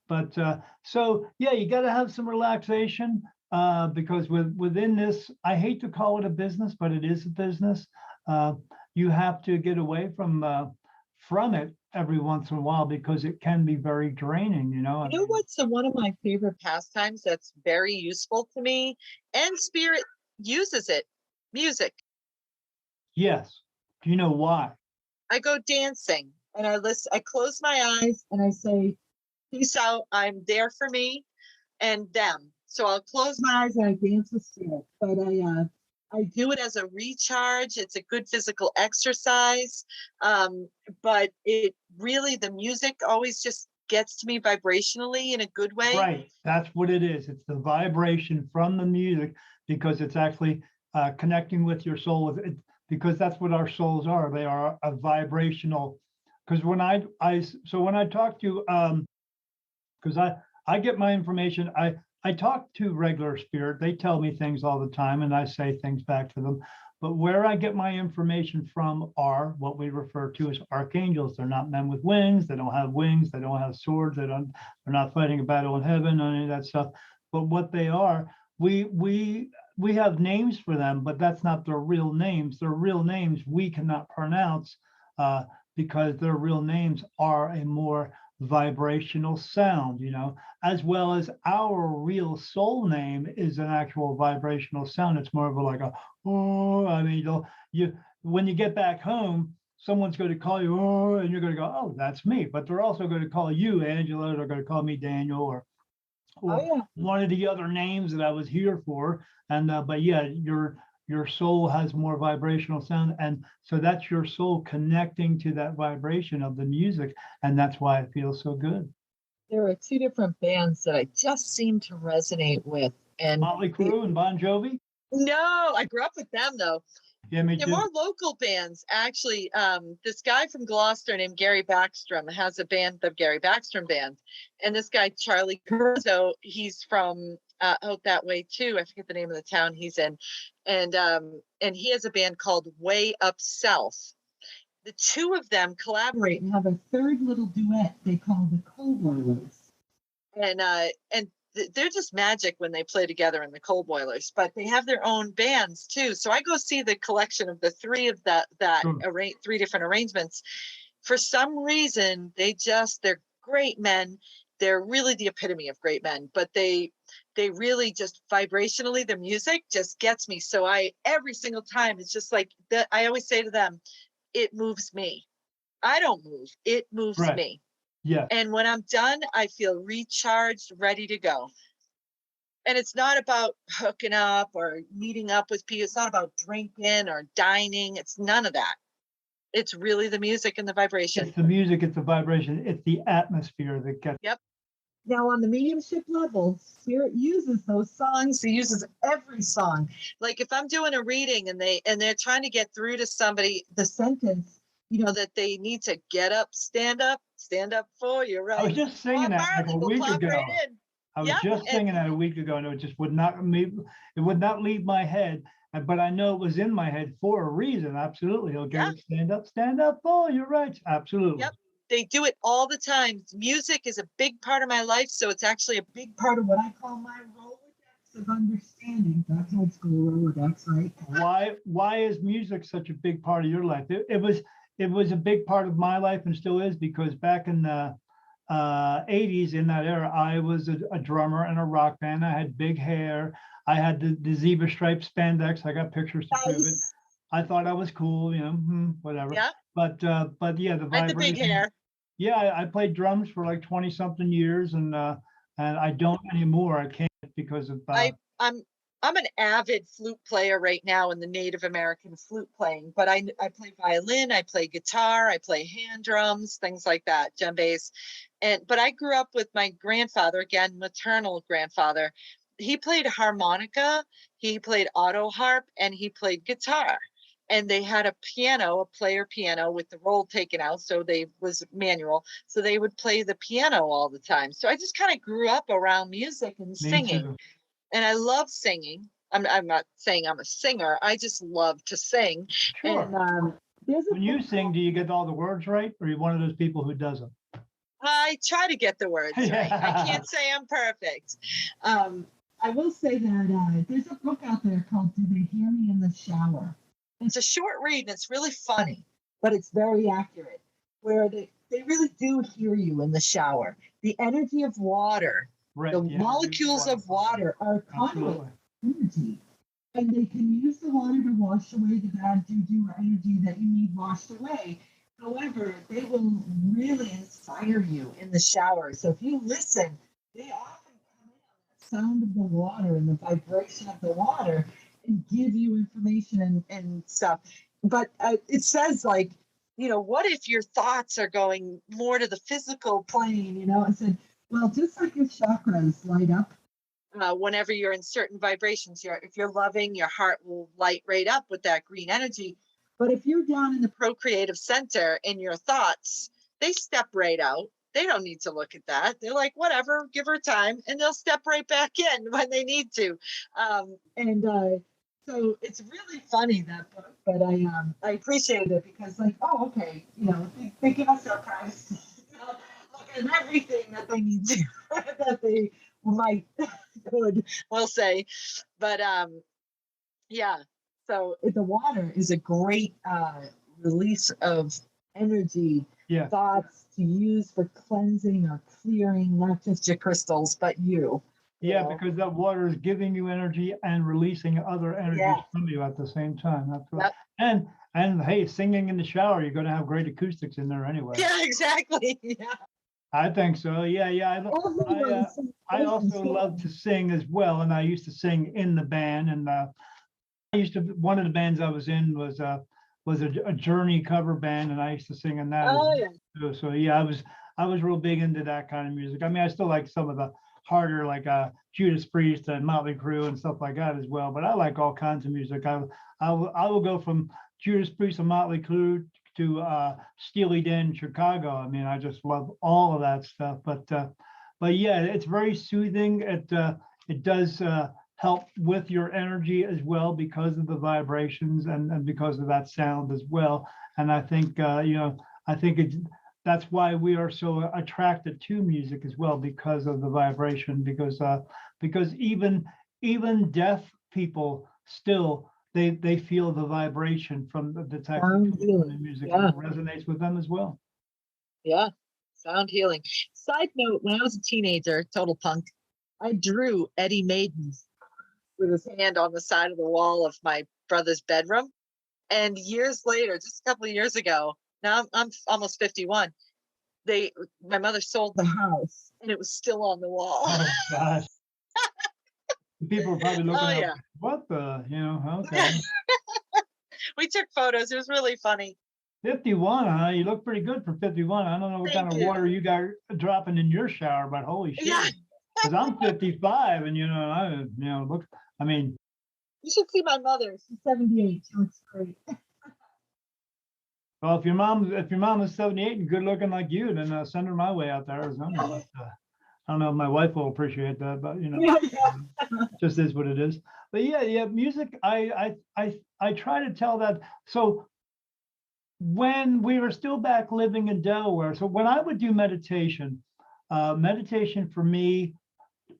But so yeah, you got to have some relaxation because within this, I hate to call it a business, but it is a business. You have to get away from it every once in a while because it can be very draining, you know. You know what's one of my favorite pastimes that's very useful to me, and Spirit uses it? Music. Yes. Do you know why? I go dancing and I listen, I close my eyes and I say, peace out, I'm there for me and them. So I'll close my eyes and I dance with Spirit. But I do it as a recharge. It's a good physical exercise. But it really, the music always just gets to me vibrationally in a good way. Right. That's what it is. It's the vibration from the music because it's actually connecting with your soul with it, because that's what our souls are. They are a vibrational. Because when I talk to because I get my information, I talk to regular spirit. They tell me things all the time and I say things back to them. But where I get my information from are what we refer to as archangels. They're not men with wings. They don't have wings. They don't have swords. They're not fighting a battle in heaven or any of that stuff. But what they are, we have names for them, but that's not their real names. Their real names we cannot pronounce because their real names are a more vibrational sound, you know, as well as our real soul name is an actual vibrational sound. It's more of a like a, oh, I mean, when you get back home, someone's going to call you, oh, and you're going to go, oh, that's me. But they're also going to call you Angela. They're going to call me Daniel or one of the other names that I was here for. And but yeah, your soul has more vibrational sound, and so that's your soul connecting to that vibration of the music, and that's why it feels so good. There are two different bands that I just seem to resonate with, and Motley Crue and Bon Jovi. No, I grew up with them though. Yeah, me They're too. more local bands, actually. This guy from Gloucester named Gary Backstrom has a band, the Gary Backstrom Band, and this guy Charlie Curzo, he's from out that way too. I forget the name of the town he's in, and he has a band called Way Up South. The two of them collaborate and have a third little duet they call the Coal Boilers, and they're just magic when they play together in the Coal Boilers, but they have their own bands too. So I go see the collection of the three of three different arrangements. For some reason, they're great men. They're really the epitome of great men, but they really just vibrationally, their music just gets me. So every single time it's just like that. I always say to them, it moves me. I don't move. It moves me. Yeah. And when I'm done, I feel recharged, ready to go. And it's not about hooking up or meeting up with people. It's not about drinking or dining. It's none of that. It's really the music and the vibration. It's the music, it's the vibration, it's the atmosphere that gets. Yep. Now on the mediumship level, Spirit uses those songs. He uses every song. Like if I'm doing a reading and they're trying to get through to somebody, the sentence, you know, that they need to get up, stand up for you, right? I was just singing that like a week ago. I was just singing that a week ago, and it just would not leave my head. But I know it was in my head for a reason. Absolutely. He'll get it, stand up. Oh, you're right. Absolutely. Yep. They do it all the time. Music is a big part of my life. So it's actually a big part of what I call my Rolodex of understanding. That's old school Rolodex, right? Why is music such a big part of your life? It was a big part of my life and still is, because back in the 80s, in that era, I was a drummer in a rock band. I had big hair. I had the zebra stripe spandex. I got pictures to prove it. I thought I was cool, you know, whatever. Yeah. But yeah, the vibration. The big hair. Yeah, I played drums for like 20 something years, and I don't anymore. I can't because of. I'm an avid flute player right now in the Native American flute playing, but I play violin, I play guitar, I play hand drums, things like that, djembes. But I grew up with my grandfather, again, maternal grandfather. He played harmonica, he played auto harp, and he played guitar. And they had a piano, a player piano with the roll taken out. So was manual. So they would play the piano all the time. So I just kind of grew up around music and singing. And I love singing. I'm not saying I'm a singer. I just love to sing. And Sure. there's a When you book sing, do you get all the words right, or are you one of those people who doesn't? I try to get the words right. I Yeah. can't say I'm perfect. Um, I will say that there's a book out there called "Do They Hear Me in the Shower?" It's a short read and it's really funny, but it's very accurate. Where they really do hear you in the shower. The energy of water, Right. the Yeah. molecules of water are conduit Absolutely. energy, and they can use the water to wash away the bad juju or energy that you need washed away. However, they will really inspire you in the shower. So if you listen, they often come in on the sound of the water and the vibration of the water and give you information and stuff. But it says, like, what if your thoughts are going more to the physical plane? I said, well, just like your chakras light up whenever you're in certain vibrations. If you're loving, your heart will light right up with that green energy. But if you're down in the procreative center in your thoughts, they step right out. They don't need to look at that. They're like, whatever, give her time, and they'll step right back in when they need to. And So it's really funny, that book, but I appreciated it because, like, oh, okay, they give us our privacy. Look at everything that they need to that they might could we'll say, but yeah. So the water is a great release of energy, Yeah. thoughts to use for cleansing or clearing not just your crystals but you. Yeah, because that water is giving you energy and releasing other energies Yeah. from you at the same time. That's what, Yep. and hey, singing in the shower, you're going to have great acoustics in there anyway. Yeah, exactly. Yeah. I think so. Yeah, yeah. I also love to sing as well, and I used to sing in the band. And one of the bands I was in was a Journey cover band, and I used to sing in that. Oh yeah. So yeah, I was real big into that kind of music. I mean, I still like some of the harder, like Judas Priest and Motley Crue and stuff like that as well. But I like all kinds of music. I will go from Judas Priest and Motley Crue to Steely Dan, Chicago. I mean, I just love all of that stuff. But yeah, it's very soothing. It does help with your energy as well because of the vibrations and because of that sound as well. And I think I think that's why we are so attracted to music as well, because of the vibration. Because even deaf people still they feel the vibration from the text from the music. Yeah. And it resonates with them as well. Yeah. Sound healing. Side note, when I was a teenager, total punk, I drew Eddie Maiden with his hand on the side of the wall of my brother's bedroom. And years later, just a couple of years ago, now I'm almost 51. My mother sold the house and it was still on the wall. Oh gosh. People are probably looking at yeah. what the, okay. We took photos. It was really funny. 51, huh? You look pretty good for 51. I don't know what Thank kind of you. water you got dropping in your shower, but holy shit. Yeah. Because I'm 55 and look, I mean, You should see my mother. She's 78. She looks great. well, if your mom is 78 and good looking like you, then send her my way out to Arizona. But, I don't know if my wife will appreciate that, but just is what it is. But yeah, music. I try to tell that. So when we were still back living in Delaware, so when I would do meditation for me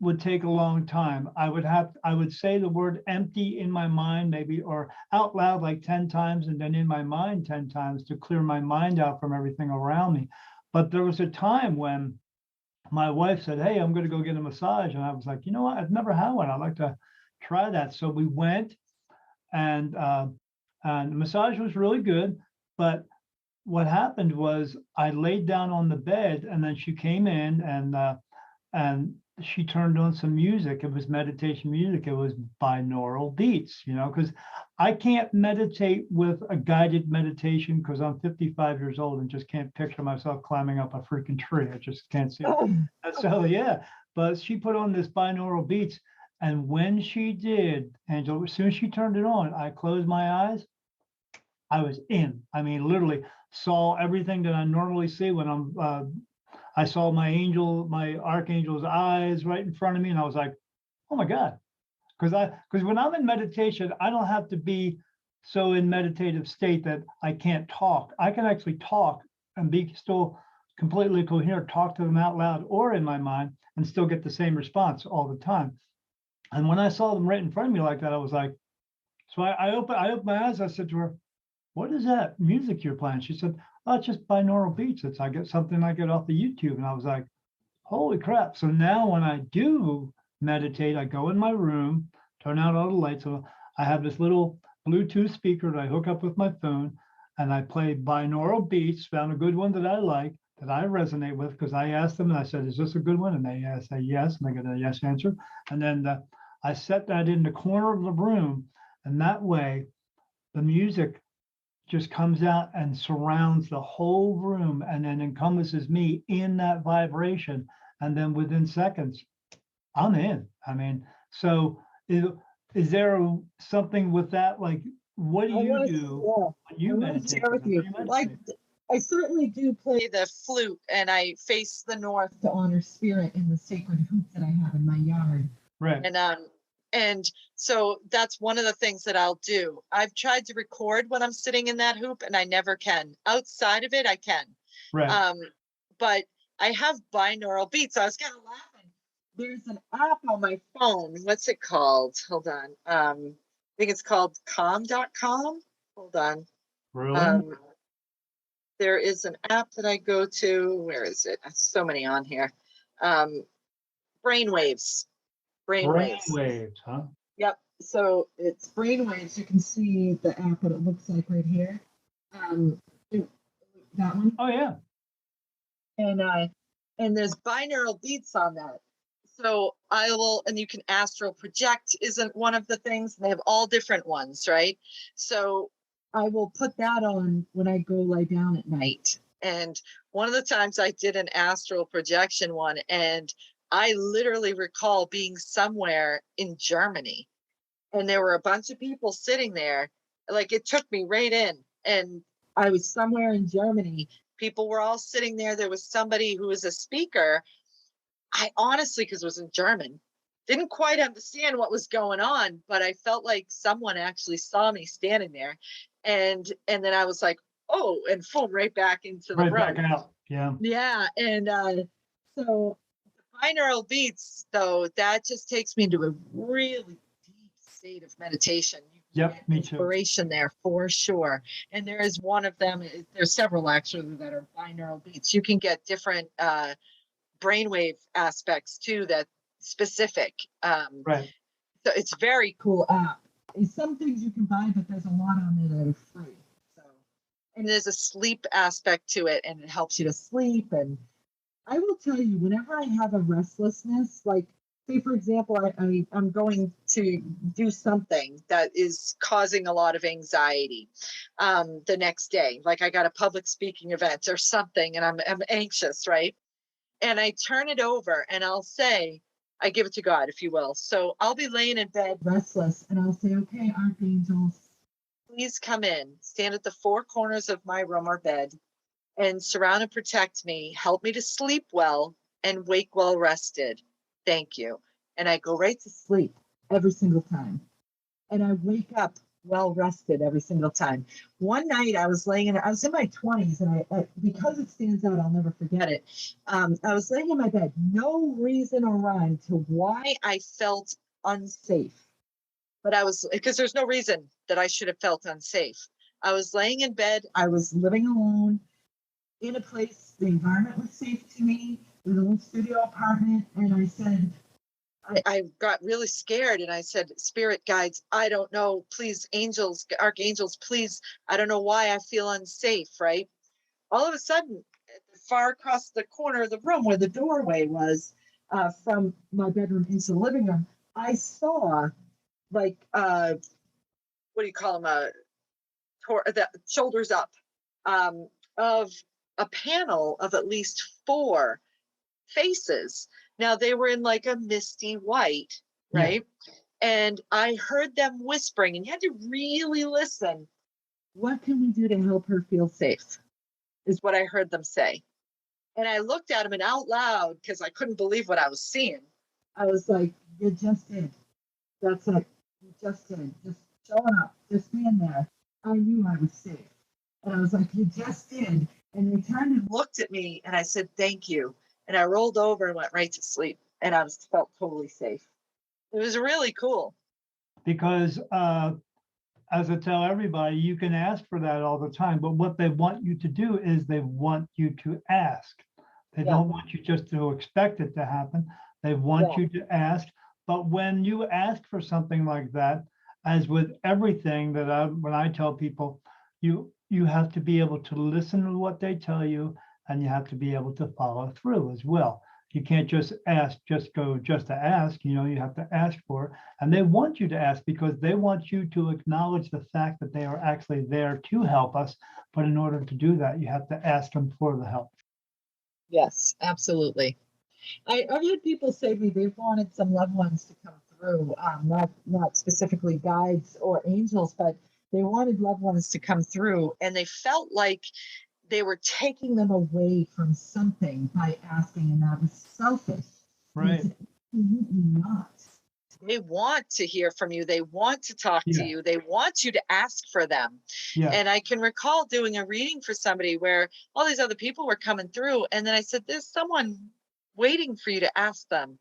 would take a long time. I would say the word empty in my mind, maybe, or out loud like 10 times, and then in my mind 10 times to clear my mind out from everything around me. But there was a time when my wife said, "Hey, I'm going to go get a massage." And I was like, you know what? I've never had one. I'd like to try that. So we went, and the massage was really good. But what happened was I laid down on the bed, and then she came in and she turned on some music. It was meditation music. It was binaural beats, because I can't meditate with a guided meditation because I'm 55 years old and just can't picture myself climbing up a freaking tree. I just can't see it. So yeah, but she put on this binaural beats. And when she did, Angela, as soon as she turned it on, I closed my eyes. I was in. I mean, literally saw everything that I normally see when I saw my archangel's eyes right in front of me, and I was like, "Oh my God!" Because when I'm in meditation, I don't have to be so in meditative state that I can't talk. I can actually talk and be still completely coherent, talk to them out loud or in my mind and still get the same response all the time. And when I saw them right in front of me like that, I was like, so I opened my eyes. I said to her, "What is that music you're playing?" She said, "Oh, it's just binaural beats. It's I get something I get off the YouTube." And I was like, "Holy crap!" So now when I do meditate, I go in my room, turn out all the lights. So I have this little Bluetooth speaker that I hook up with my phone, and I play binaural beats. Found a good one that I like, that I resonate with, because I asked them and I said, "Is this a good one?" And they say yes, and I get a yes answer. And then I set that in the corner of the room, and that way the music just comes out and surrounds the whole room and then encompasses me in that vibration. And then within seconds, I'm in. I mean, so is there something with that? Like, what do you do when you meditate? Share with you. Like, I certainly do play the flute, and I face the north to honor spirit in the sacred hoop that I have in my yard. Right. And so that's one of the things that I'll do. I've tried to record when I'm sitting in that hoop, and I never can. Outside of it, I can. Right. But I have binaural beats. I was kind of laughing. There's an app on my phone. What's it called? Hold on. I think it's called calm.com. Hold on. Really? There is an app that I go to. Where is it? So many on here. Brainwaves. Brainwaves, huh? Yep. So it's Brainwaves. You can see the app, what it looks like right here. That one. Oh yeah. And there's binaural beats on that. So I will, and you can astral project isn't one of the things. They have all different ones, right? So I will put that on when I go lie down at night. And one of the times I did an astral projection one, and I literally recall being somewhere in Germany, and there were a bunch of people sitting there. Like, it took me right in, and I was somewhere in Germany. People were all sitting there. There was somebody who was a speaker. I honestly, because it was in German, didn't quite understand what was going on, but I felt like someone actually saw me standing there. And then I was like, oh, and boom, right back into the Right room. back out. Yeah. Yeah. And so binaural beats, though, that just takes me into a really deep state of meditation. Yep, me too. Inspiration there for sure. And there is one of them. There's several actually that are binaural beats. You can get different brainwave aspects too, that specific. Right. So it's very cool app. And some things you can buy, but there's a lot on there that are free. So, and there's a sleep aspect to it, and it helps you to sleep. And I will tell you, whenever I have a restlessness, like, say, for example, I'm going to do something that is causing a lot of anxiety the next day. Like, I got a public speaking event or something, and I'm anxious, right? And I turn it over and I'll say, I give it to God, if you will. So I'll be laying in bed restless, and I'll say, okay, archangels, please come in, stand at the four corners of my room or bed, and surround and protect me. Help me to sleep well and wake well rested. Thank you. And I go right to sleep every single time. And I wake up well rested every single time. One night I was in my 20s, and I because it stands out, I'll never forget it. I was laying in my bed, no reason or rhyme to why I felt unsafe. But because there's no reason that I should have felt unsafe. I was laying in bed. I was living alone in a place, the environment was safe to me. It was a little studio apartment. And I said, I got really scared, and I said, spirit guides, I don't know, please, angels, archangels, please, I don't know why I feel unsafe, right? All of a sudden, far across the corner of the room where the doorway was from my bedroom into the living room, I saw, like, what do you call them? The shoulders up of a panel of at least 4 faces. Now, they were in like a misty white, right? Yeah. And I heard them whispering, and you had to really listen. What can we do to help her feel safe? Is what I heard them say. And I looked at them, and out loud, because I couldn't believe what I was seeing, I was like, you just did. That's it. You just did. Just showing up, just being there. I knew I was safe. And I was like, you just did. And they turned and looked at me and I said, thank you. And I rolled over and went right to sleep. And I was felt totally safe. It was really cool. Because as I tell everybody, you can ask for that all the time, but what they want you to do is they want you to ask. They Yeah. don't want you just to expect it to happen. They want Yeah. you to ask. But when you ask for something like that, as with everything when I tell people, you have to be able to listen to what they tell you, and you have to be able to follow through as well. You can't just ask, just to ask, you have to ask for it. And they want you to ask because they want you to acknowledge the fact that they are actually there to help us. But in order to do that, you have to ask them for the help. Yes, absolutely. I've had people say to me they've wanted some loved ones to come through, not specifically guides or angels, but they wanted loved ones to come through, and they felt like they were taking them away from something by asking, and that was selfish. Right. It's absolutely not. They want to hear from you. They want to talk to Yeah. you. They want you to ask for them. Yeah. And I can recall doing a reading for somebody where all these other people were coming through. And then I said, there's someone waiting for you to ask them.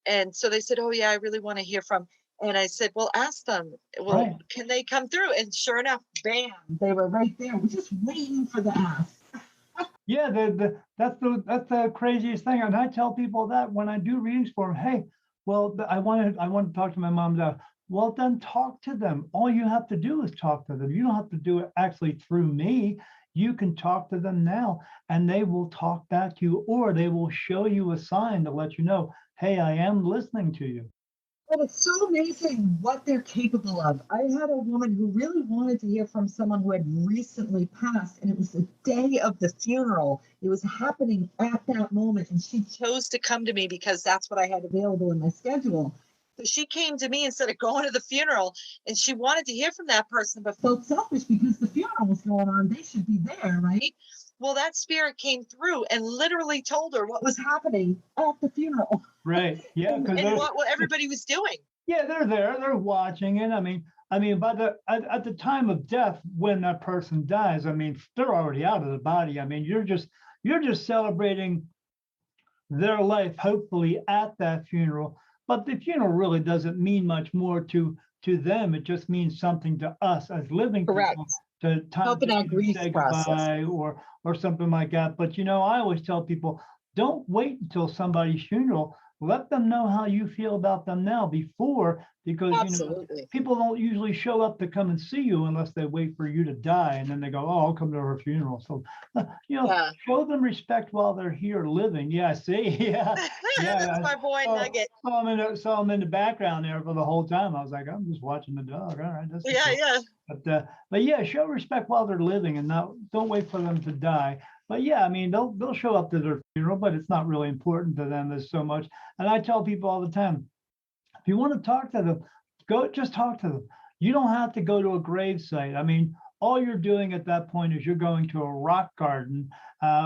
And so they said, oh, yeah, I really want to hear from. And I said, well, ask them. Well, Right. can they come through? And sure enough, bam, they were right there. We're just waiting for the ask. Yeah, that's the craziest thing, and I tell people that when I do readings for them. Hey, well, I want to talk to my mom and dad. Well, then talk to them. All you have to do is talk to them. You don't have to do it actually through me. You can talk to them now, and they will talk back to you, or they will show you a sign to let you know, hey, I am listening to you. But it's so amazing what they're capable of. I had a woman who really wanted to hear from someone who had recently passed, and it was the day of the funeral. It was happening at that moment, and she chose to come to me because that's what I had available in my schedule. So she came to me instead of going to the funeral, and she wanted to hear from that person, but felt selfish because the funeral was going on. They should be there, right? Well, that spirit came through and literally told her what was happening at the funeral. Right. Yeah, and, because and what everybody was doing. yeah, they're there. They're watching it. I mean, by at the time of death, when that person dies, I mean, they're already out of the body. I mean, you're just celebrating their life, hopefully at that funeral. But the funeral really doesn't mean much more to them. It just means something to us as living Correct. people to time Helping to that grief say process. goodbye or something like that. But I always tell people, don't wait until somebody's funeral. Let them know how you feel about them now before, because Absolutely. people don't usually show up to come and see you unless they wait for you to die, and then they go, oh, I'll come to her funeral. So Yeah. show them respect while they're here living. Yeah, see, yeah, yeah. That's my boy Oh, Nugget. saw him in the background there for the whole time. I was like, I'm just watching the dog. All right, that's Yeah, cool. yeah. But yeah, show respect while they're living, and don't wait for them to die. But yeah, I mean, they'll show up to their funeral, but it's not really important to them as so much. And I tell people all the time, if you want to talk to them, just talk to them. You don't have to go to a grave site. I mean, all you're doing at that point is you're going to a rock garden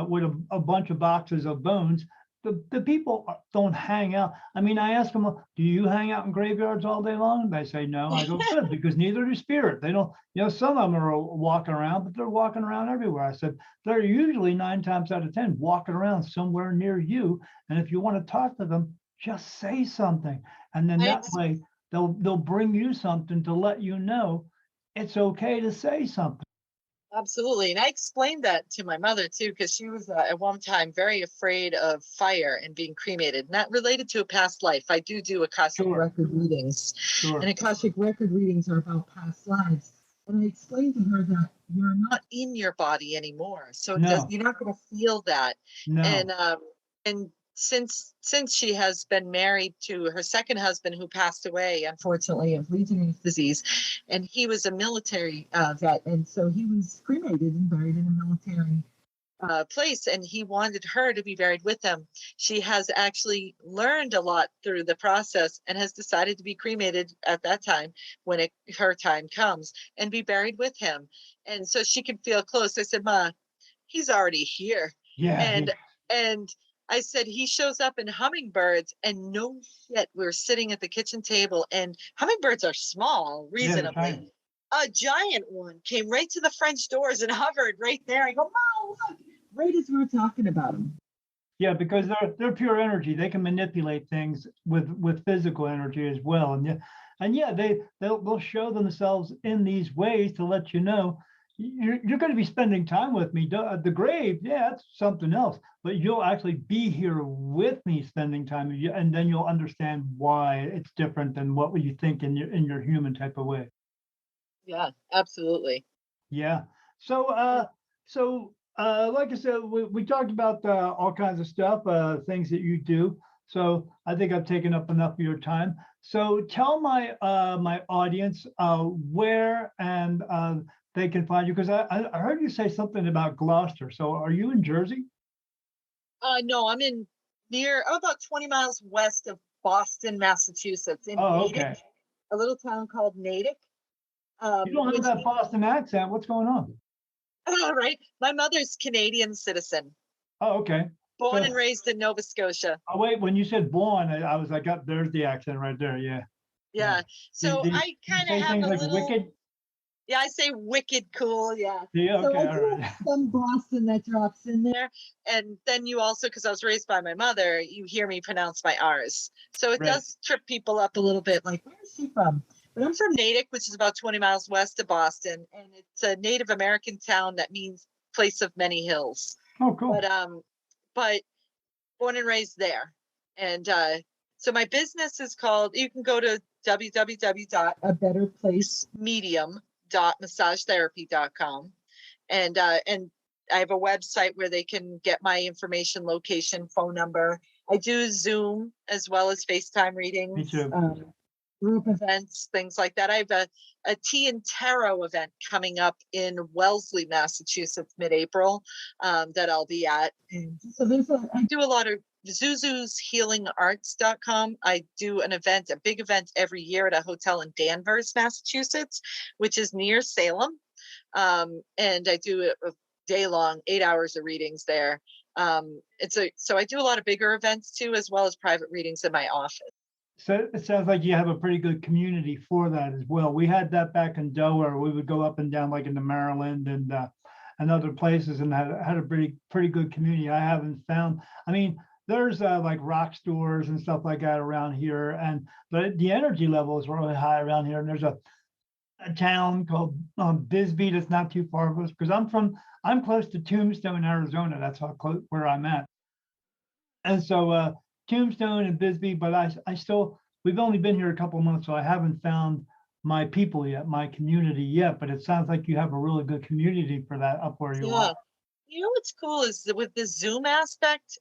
with a bunch of boxes of bones. The people don't hang out. I mean, I ask them, do you hang out in graveyards all day long? They say no. I go, good, because neither do spirit. They don't, some of them are walking around, but they're walking around everywhere. I said, they're usually 9 times out of 10 walking around somewhere near you. And if you want to talk to them, just say something. And then that way they'll bring you something to let you know it's okay to say something. Absolutely. And I explained that to my mother too, because she was at one time very afraid of fire and being cremated, not related to a past life. I do Akashic Sure. record readings. Sure. And Akashic record readings are about past lives. And I explained to her that you're not in your body anymore. So you're not going to feel that. No. And since she has been married to her second husband, who passed away, unfortunately, of Legionnaires' disease, and he was a military vet, and so he was cremated and buried in a military place, and he wanted her to be buried with him. She has actually learned a lot through the process and has decided to be cremated at that time when her time comes and be buried with him, and so she can feel close. I said, Ma, he's already here. Yeah. And I said, he shows up in hummingbirds, and no shit, we were sitting at the kitchen table, and hummingbirds are small, Yeah, they're reasonably. tiny. A giant one came right to the French doors and hovered right there. I go, Mom, look, right as we were talking about him. Yeah, because they're pure energy. They can manipulate things with physical energy as well. And yeah, they'll show themselves in these ways to let you know you're going to be spending time with me. The grave, yeah, that's something else. But you'll actually be here with me, spending time, and then you'll understand why it's different than what you think in your human type of way. Yeah, absolutely. Yeah. Like I said, we talked about all kinds of stuff, things that you do. So I think I've taken up enough of your time. So tell my audience where and they can find you, because I heard you say something about Gloucester. So are you in Jersey? No, I'm in about 20 miles west of Boston, Massachusetts, in Oh, Natick, okay. a little town called Natick. You don't have Which, that Boston accent. What's going on? right? My mother's Canadian citizen, Oh, okay. born and So, raised in Nova Scotia. oh wait, when you said born, I was like, oh, there's the accent right there. Yeah. Yeah. Yeah. Did, So did, I did you kind of say have things a like little, wicked? yeah, I say wicked cool. Yeah. Yeah, So okay, I all do right. have some Boston that drops in there. And then you also, because I was raised by my mother, you hear me pronounce my R's. So it Right. does trip people up a little bit, like, where is she from? But I'm from Natick, which is about 20 miles west of Boston. And it's a Native American town that means place of many hills. Oh, cool. But born and raised there. And so my business is called, you can go to www.abetterplacemedium.massagetherapy.com. And I have a website where they can get my information, location, phone number. I do Zoom as well as FaceTime Me readings, too. group events, things like that. I have a tea and tarot event coming up in Wellesley, Massachusetts, mid-April, that I'll be at. And so I do a lot of Zuzu'sHealingArts.com. I do an event, a big event every year at a hotel in Danvers, Massachusetts, which is near Salem. And I do a day long, 8 hours of readings there. So I do a lot of bigger events too, as well as private readings in my office. So it sounds like you have a pretty good community for that as well. We had that back in Delaware. We would go up and down like into Maryland and other places, and had a pretty good community. I haven't found. I mean, there's like rock stores and stuff like that around here, but the energy level is really high around here. And there's a town called Bisbee that's not too far from us, because I'm close to Tombstone, Arizona. That's how close where I'm at. And so Tombstone and Bisbee, but I still, we've only been here a couple of months, so I haven't found my people yet, my community yet. But it sounds like you have a really good community for that up where you are. You know what's cool is that with the Zoom aspect,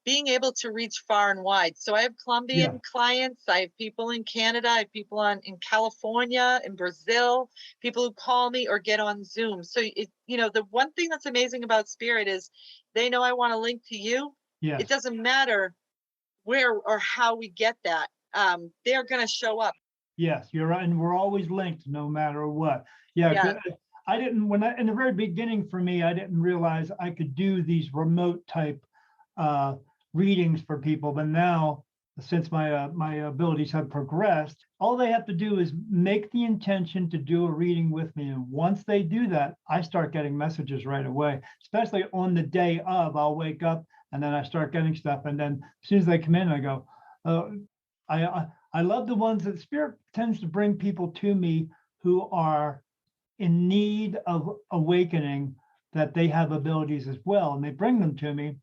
being able to reach far and wide. So I have Colombian clients, I have people in Canada, I have people in California, in Brazil, people who call me or get on Zoom. So the one thing that's amazing about Spirit is they know I want to link to you. Yes. It doesn't matter where or how we get that. They're going to show up. Yes, you're right. And we're always linked no matter what. Yeah. I didn't, in the very beginning for me, I didn't realize I could do these remote type readings for people. But now, since my abilities have progressed, all they have to do is make the intention to do a reading with me. And once they do that, I start getting messages right away, especially on the day of. I'll wake up and then I start getting stuff. And then as soon as they come in, I go, I love the ones that Spirit tends to bring people to me who are in need of awakening, that they have abilities as well, and they bring them to me.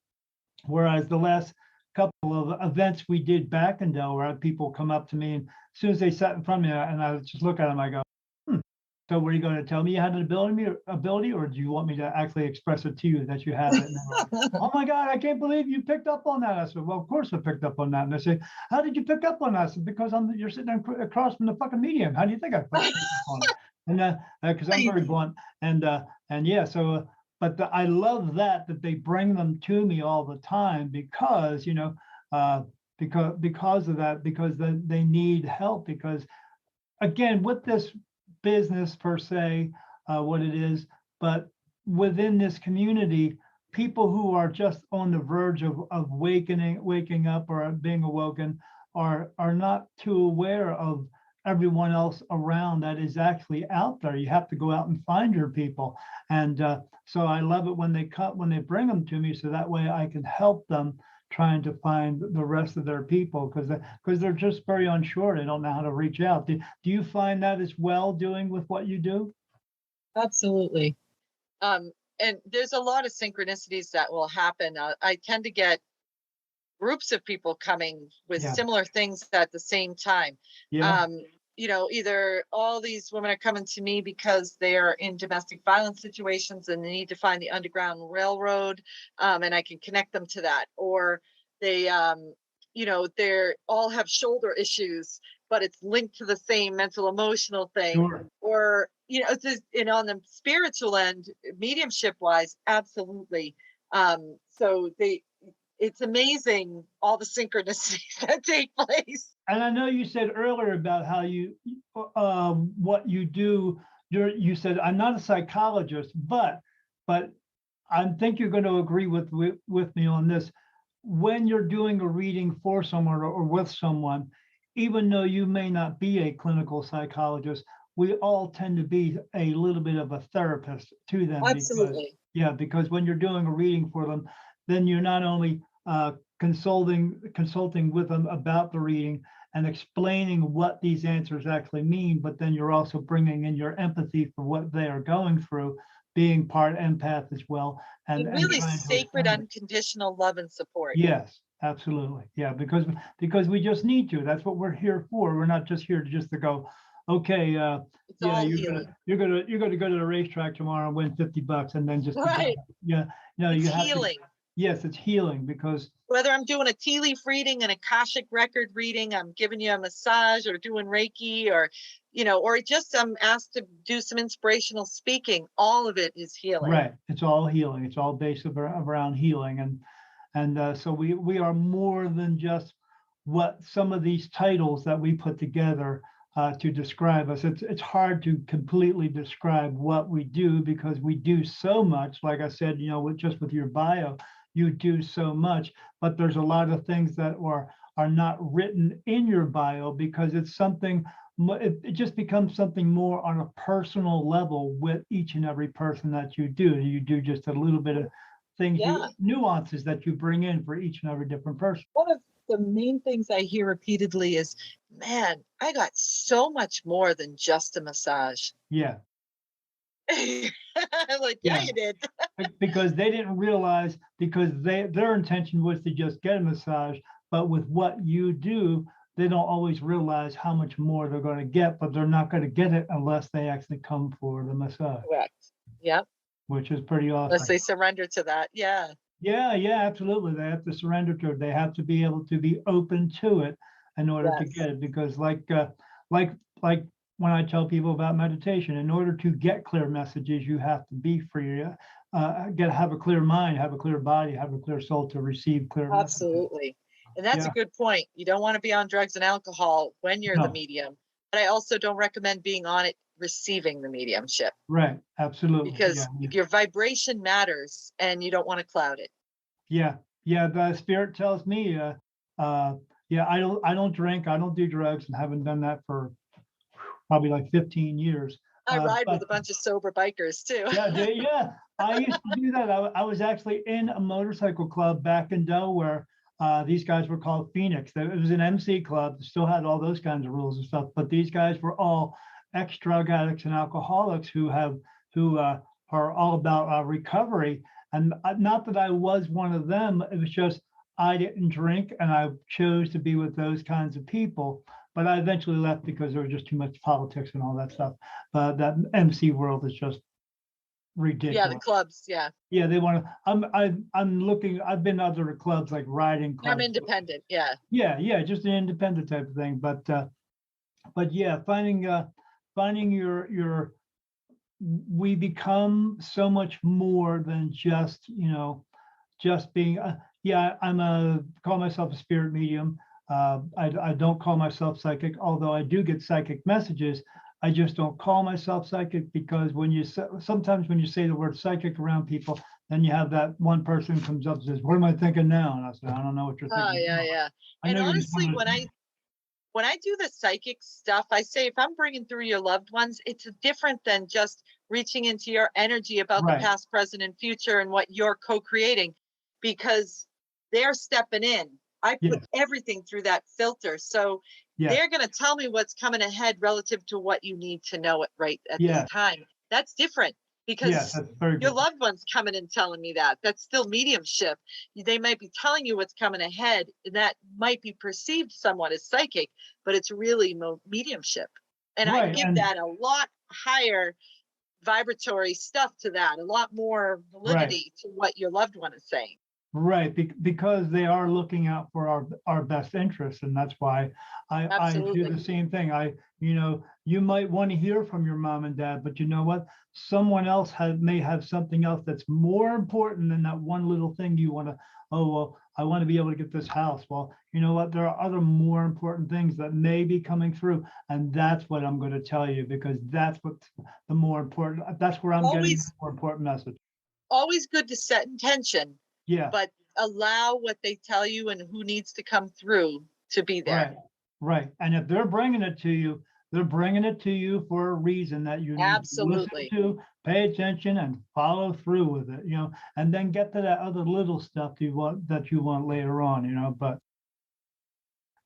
Whereas the last couple of events we did back in Delaware, I had people come up to me, and as soon as they sat in front of me, and I would just look at them, I go, so were you going to tell me you had an ability, or do you want me to actually express it to you that you have it? Like, oh my God, I can't believe you picked up on that. I said, well, of course I picked up on that. And they say, how did you pick up on that? I said, because you're sitting across from the fucking medium. How do you think I picked up on it? And because I'm very blunt, and yeah, so but I love that they bring them to me all the time, because because of that, because they need help, because again, with this business per se, what it is, but within this community, people who are just on the verge of waking up or being awoken are not too aware of everyone else around that is actually out there. You have to go out and find your people. And so I love it when they bring them to me, so that way I can help them trying to find the rest of their people, because they're just very unsure. They don't know how to reach out. Do you find that as well, doing with what you do? Absolutely. And there's a lot of synchronicities that will happen. I tend to get groups of people coming with Yeah. similar things at the same time. Yeah. Either all these women are coming to me because they are in domestic violence situations and they need to find the Underground Railroad, and I can connect them to that, or they they're all have shoulder issues, but it's linked to the same mental emotional thing. Sure. Or and on the spiritual end, mediumship wise, absolutely. So it's amazing all the synchronicities that take place. And I know you said earlier about how what you do. You said, I'm not a psychologist, but I think you're going to agree with me on this. When you're doing a reading for someone or with someone, even though you may not be a clinical psychologist, we all tend to be a little bit of a therapist to them. Absolutely. Because when you're doing a reading for them, then you're not only consulting with them about the reading and explaining what these answers actually mean, but then you're also bringing in your empathy for what they are going through, being part empath as well. And really trying to sacred, explain it. unconditional love and support. Yes, absolutely. Yeah, because we just need to. That's what we're here for. We're not just here to go, okay, yeah, you're gonna go to the racetrack tomorrow and win $50 and then just right. Yeah, no, it's you have healing. Yes, it's healing, because whether I'm doing a tea leaf reading, an Akashic record reading, I'm giving you a massage or doing Reiki, or or just I'm asked to do some inspirational speaking, all of it is healing. Right. It's all healing. It's all based around healing. And so we are more than just what some of these titles that we put together to describe us. It's hard to completely describe what we do, because we do so much. Like I said, with your bio, you do so much, but there's a lot of things that are not written in your bio, because it's something, it just becomes something more on a personal level with each and every person that you do. You do just a little bit of things, nuances that you bring in for each and every different person. One of the main things I hear repeatedly is, man, I got so much more than just a massage. Yeah. I'm like, yeah, you did. Because they didn't realize, because their intention was to just get a massage, but with what you do, they don't always realize how much more they're going to get, but they're not going to get it unless they actually come for the massage. Correct. Yep. Which is pretty awesome. Unless they surrender to that. Yeah. Yeah, absolutely. They have to surrender to it. They have to be able to be open to it in order to get it. Because like when I tell people about meditation, in order to get clear messages, you have to be free, have a clear mind, have a clear body, have a clear soul to receive clear messages. Absolutely. And that's a good point. You don't want to be on drugs and alcohol when you're the medium, but I also don't recommend being on it receiving the mediumship. Right. Absolutely. Because your vibration matters and you don't want to cloud it. Yeah. The spirit tells me, I don't drink, I don't do drugs, and haven't done that for probably like 15 years. I ride with a bunch of sober bikers too. Yeah. I used to do that. I was actually in a motorcycle club back in Delaware. These guys were called Phoenix. It was an MC club, still had all those kinds of rules and stuff, but these guys were all ex-drug addicts and alcoholics who are all about recovery. And not that I was one of them, it was just I didn't drink and I chose to be with those kinds of people. But I eventually left because there was just too much politics and all that stuff. That MC world is just ridiculous. Yeah, the clubs. Yeah. Yeah, they want to. I'm looking. I've been to other clubs, like riding clubs. I'm independent. Yeah. Yeah, just an independent type of thing. But yeah, finding your. We become so much more than just being. Call myself a spirit medium. I don't call myself psychic, although I do get psychic messages. I just don't call myself psychic, because sometimes when you say the word psychic around people, then you have that one person comes up and says, "What am I thinking now?" And I said, "I don't know what you're Oh, thinking yeah, now. yeah. I And know you just honestly, want to." when I do the psychic stuff, I say if I'm bringing through your loved ones, it's different than just reaching into your energy about the Right. past, present, and future and what you're co-creating, because they're stepping in. I put Yes. everything through that filter. So Yes. they're going to tell me what's coming ahead relative to what you need to know it right at this Yes. time. That's different Yes. because That's very your good. loved ones coming and telling me that. That's still mediumship. They might be telling you what's coming ahead, and that might be perceived somewhat as psychic, but it's really mediumship. And I Right. give And that a lot higher vibratory stuff to that, a lot more right. validity to what your loved one is saying. Right, because they are looking out for our best interests, and that's why I do the Absolutely. same thing. You might want to hear from your mom and dad, but you know what? Someone else may have something else that's more important than that one little thing you want to. Oh well, I want to be able to get this house. Well, you know what? There are other more important things that may be coming through, and that's what I'm going to tell you because that's what's the more important. That's where I'm getting the Always, more important message. always good to set intention, Yeah. but allow what they tell you and who needs to come through to be there. Right, right. And if they're bringing it to you, they're bringing it to you for a reason that you need to listen Absolutely. to, pay attention, and follow through with it, and then get to that other little stuff that you want later on, but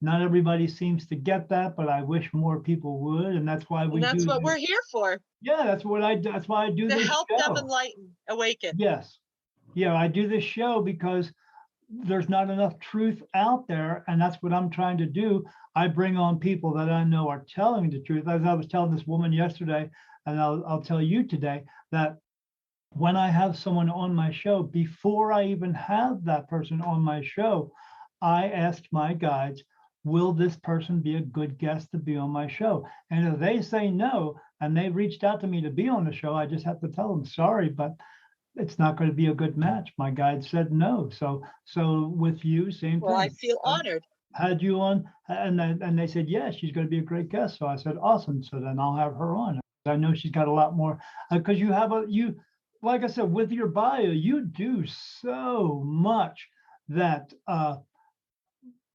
not everybody seems to get that, but I wish more people would, and that's why And we that's do what this. we're here for, Yeah, that's why I do to this help them show. enlighten, awaken. Yes. Yeah, I do this show because there's not enough truth out there, and that's what I'm trying to do. I bring on people that I know are telling the truth. As I was telling this woman yesterday, and I'll tell you today, that when I have someone on my show, before I even have that person on my show, I asked my guides, will this person be a good guest to be on my show? And if they say no, and they've reached out to me to be on the show, I just have to tell them, sorry, but it's not going to be a good match. My guide said no. So with you, same Well, I thing. feel honored. Had you on, and they said yes, she's going to be a great guest. So I said awesome. So then I'll have her on. I know she's got a lot more because like I said, with your bio, you do so much that.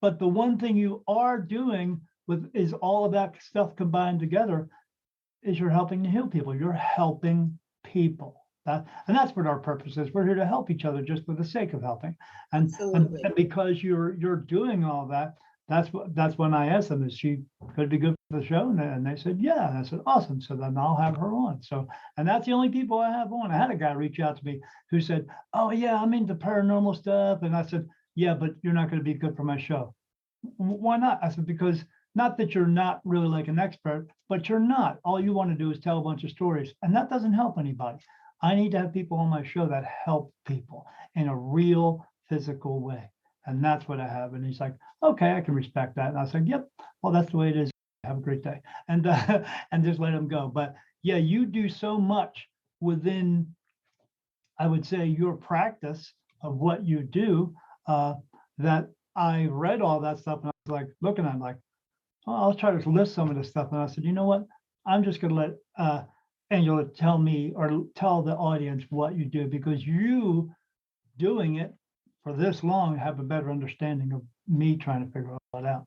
But the one thing you are doing is all of that stuff combined together is you're helping to heal people. You're helping people. And that's what our purpose is. We're here to help each other just for the sake of helping. Absolutely. And because you're doing all that, that's when I asked them, is she going to be good for the show? And they said, yeah. And I said, awesome. So then I'll have her on. So, and that's the only people I have on. I had a guy reach out to me who said, oh yeah, I'm into paranormal stuff. And I said, yeah, but you're not going to be good for my show. Why not? I said, because not that you're not really like an expert, but you're not. All you want to do is tell a bunch of stories, and that doesn't help anybody. I need to have people on my show that help people in a real physical way. And that's what I have. And he's like, okay, I can respect that. And I said, yep, well, that's the way it is. Have a great day. And and just let him go. But yeah, you do so much within, I would say, your practice of what you do, that I read all that stuff and I was like looking at it like, oh, I'll try to list some of this stuff. And I said, you know what? I'm just going to let Angela tell me or tell the audience what you do, because you doing it for this long have a better understanding of me trying to figure all that out.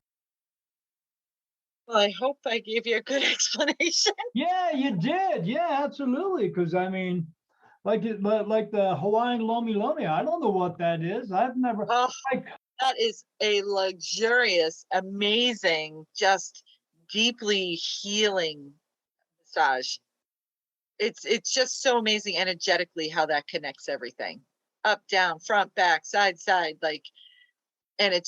Well, I hope I gave you a good explanation. Yeah, you did. Yeah, absolutely. Because I mean, like the Hawaiian Lomi Lomi, I don't know what that is. I've never Oh, like. that is a luxurious, amazing, just deeply healing massage. It's just so amazing energetically how that connects everything. Up, down, front, back, side, like, and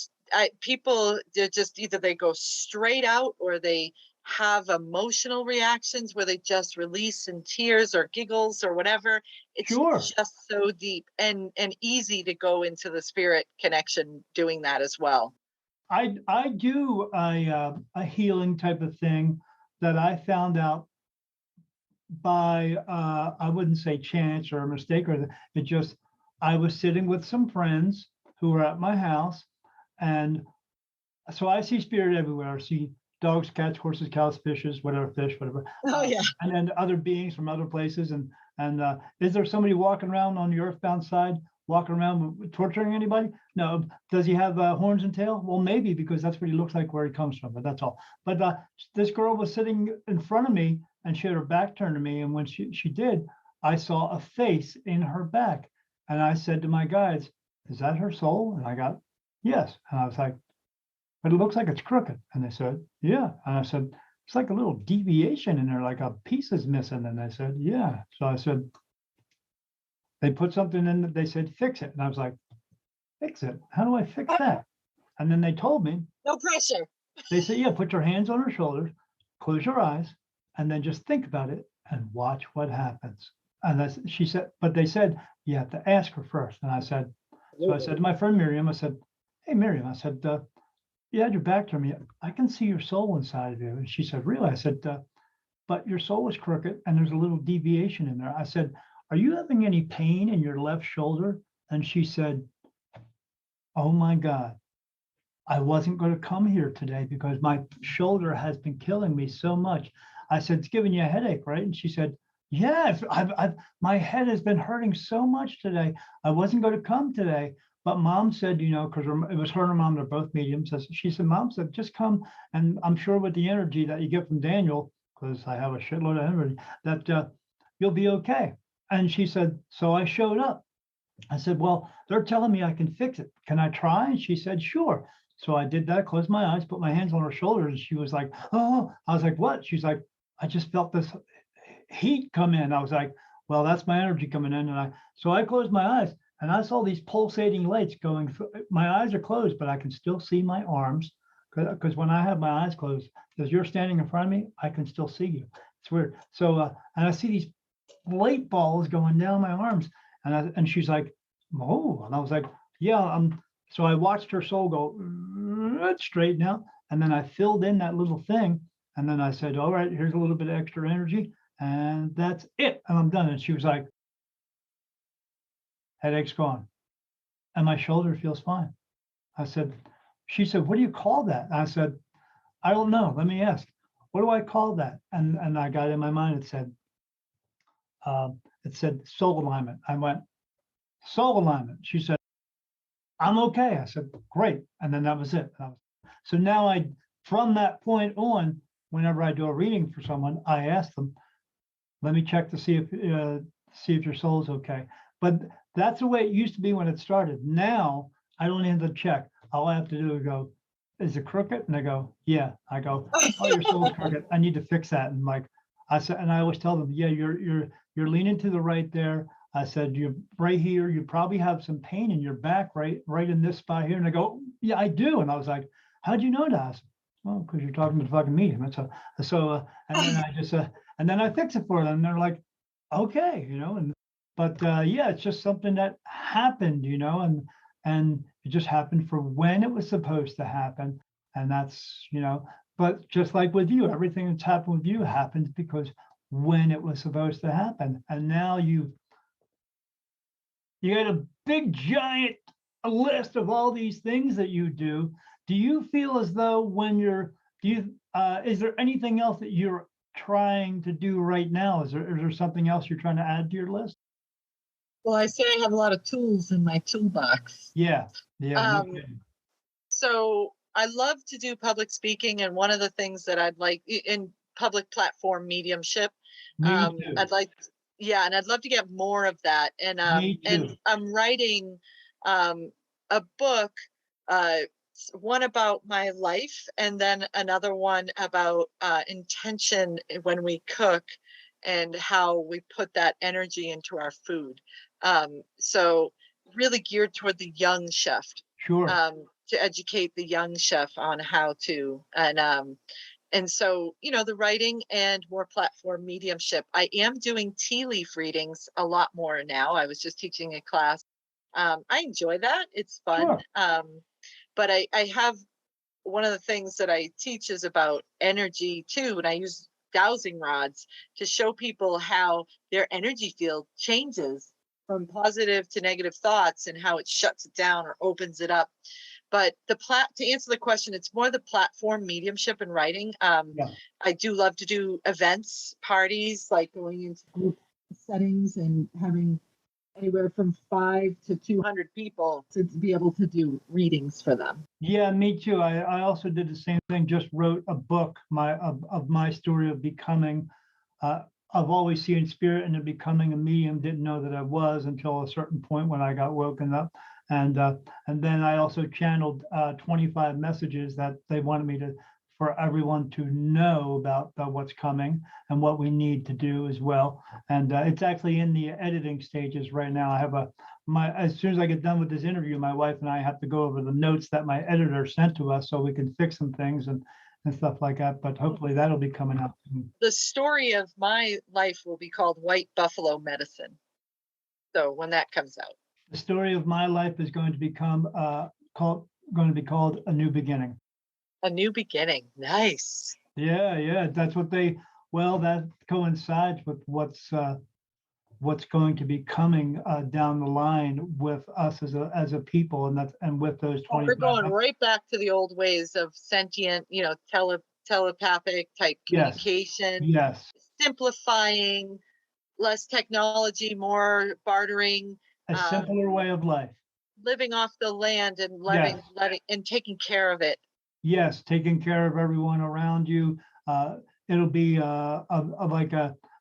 people, they're just either they go straight out or they have emotional reactions where they just release in tears or giggles or whatever. It's Sure. just so deep and easy to go into the spirit connection doing that as well. I do a healing type of thing that I found out by I wouldn't say chance or a mistake, or it just, I was sitting with some friends who were at my house, and so I see spirit everywhere. I see dogs, cats, horses, cows, fishes, whatever fish, whatever. Oh yeah. And then other beings from other places, and And is there somebody walking around on the earthbound side, walking around torturing anybody? No. Does he have horns and tail? Well, maybe, because that's what he looks like where he comes from, but that's all. But this girl was sitting in front of me and she had her back turned to me. And when she did, I saw a face in her back. And I said to my guides, is that her soul? And I got, yes. And I was like, but it looks like it's crooked. And they said, yeah. And I said, it's like a little deviation in there, like a piece is missing. And they said, yeah. So I said, they put something in that they said, fix it. And I was like, fix it? How do I fix that? And then they told me, No pressure. they said, yeah, put your hands on her shoulders, close your eyes, and then just think about it and watch what happens. And she said, but they said, you have to ask her first. And I said, so I said to my friend Miriam, I said, hey, Miriam, I said, you had your back to me. I can see your soul inside of you. And she said, really? I said, but your soul is crooked and there's a little deviation in there. I said, are you having any pain in your left shoulder? And she said, oh my God, I wasn't going to come here today because my shoulder has been killing me so much. I said, it's giving you a headache, right? And she said, yes, my head has been hurting so much today. I wasn't going to come today. But mom said, because it was her and her mom, they're both mediums. She said, mom said, just come. And I'm sure with the energy that you get from Daniel, because I have a shitload of energy, that you'll be okay. And she said, so I showed up. I said, well, they're telling me I can fix it. Can I try? And she said, sure. So I did that, closed my eyes, put my hands on her shoulders. And she was like, oh, I was like, what? She's like, I just felt this heat come in. I was like, well, that's my energy coming in. And so I closed my eyes and I saw these pulsating lights going through. My eyes are closed, but I can still see my arms. Because when I have my eyes closed, because you're standing in front of me, I can still see you. It's weird. So, and I see these light balls going down my arms. And she's like, oh, and I was like, yeah. So I watched her soul go straight now. And then I filled in that little thing. And then I said, all right, here's a little bit of extra energy. And that's it. And I'm done. And she was like, headache's gone. And my shoulder feels fine. She said, what do you call that? I said, I don't know. Let me ask. What do I call that? And I got in my mind, it said soul alignment. I went, soul alignment. She said, I'm okay. I said, great. And then that was it. So now from that point on, whenever I do a reading for someone, I ask them, let me check to see if your soul is okay. But that's the way it used to be when it started. Now I don't have to check. All I have to do is go, is it crooked? And they go, yeah. I go, oh, your soul's crooked. I need to fix that. And I said, and I always tell them, yeah, you're leaning to the right there. I said, you're right here. You probably have some pain in your back, right in this spot here. And they go, yeah, I do. And I was like, how'd you know that? I said, well, because you're talking to the fucking medium. And then I fix it for them. And they're like, okay, but yeah, it's just something that happened, and it just happened for when it was supposed to happen. And that's, but just like with you, everything that's happened with you happened because when it was supposed to happen. And now you got a big giant list of all these things that you do. Do you feel as though is there anything else that you're trying to do right now? Is there something else you're trying to add to your list? Well, I say I have a lot of tools in my toolbox. Yeah. No so I love to do public speaking, and one of the things that I'd like in public platform mediumship, I'd love to get more of that. And I'm writing a book, one about my life, and then another one about intention when we cook and how we put that energy into our food. So really geared toward the young chef. Sure. To educate the young chef on how to, and so, the writing and more platform mediumship. I am doing tea leaf readings a lot more now. I was just teaching a class. I enjoy that. It's fun. Sure. But I have, one of the things that I teach is about energy too. And I use dowsing rods to show people how their energy field changes from positive to negative thoughts and how it shuts it down or opens it up. But to answer the question, it's more the platform mediumship and writing. I do love to do events, parties, like going into group settings and having anywhere from 5 to 200 people to be able to do readings for them. Yeah, me too. I also did the same thing, just wrote a book, of my story of becoming, uh, of always seeing spirit and then becoming a medium. Didn't know that I was until a certain point when I got woken up. And then I also channeled 25 messages that they wanted me to, for everyone to know about what's coming and what we need to do as well. And it's actually in the editing stages right now. I have as soon as I get done with this interview, my wife and I have to go over the notes that my editor sent to us so we can fix some things and stuff like that. But hopefully that'll be coming out soon. The story of my life will be called White Buffalo Medicine. So when that comes out. The story of my life is going to become going to be called A New Beginning. A New Beginning. Nice. Yeah, that's what well, that coincides with what's going to be coming down the line with us as a people, and with those Well, we're 25. going right back to the old ways of sentient, telepathic type Yes. communication, Yes, simplifying, less technology, more bartering, a simpler way of life. living off the land and Yes. letting and taking care of it. Yes, taking care of everyone around you. It'll be like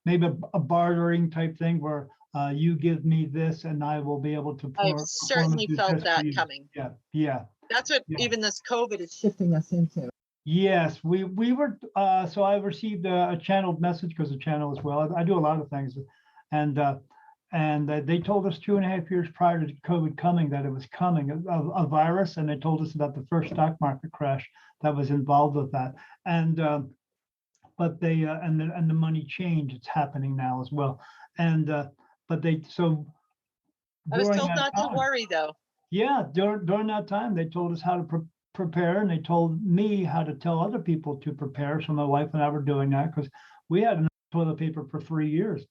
maybe a bartering type thing where you give me this and I will be able to I've perform certainly it felt just for that you. coming. Yeah. That's what Yeah. even this COVID is shifting us into. Yes, we were. So I received a channeled message because the channel as well. I do a lot of things, and they told us 2.5 years prior to COVID coming that it was coming, a virus, and they told us about the first stock market crash that was involved with that. And but they and the money change. It's happening now as well. And but they so I was during told that not to time, worry though. yeah, during that time, they told us how to prepare, and they told me how to tell other people to prepare. So my wife and I were doing that because we had enough toilet paper for 3 years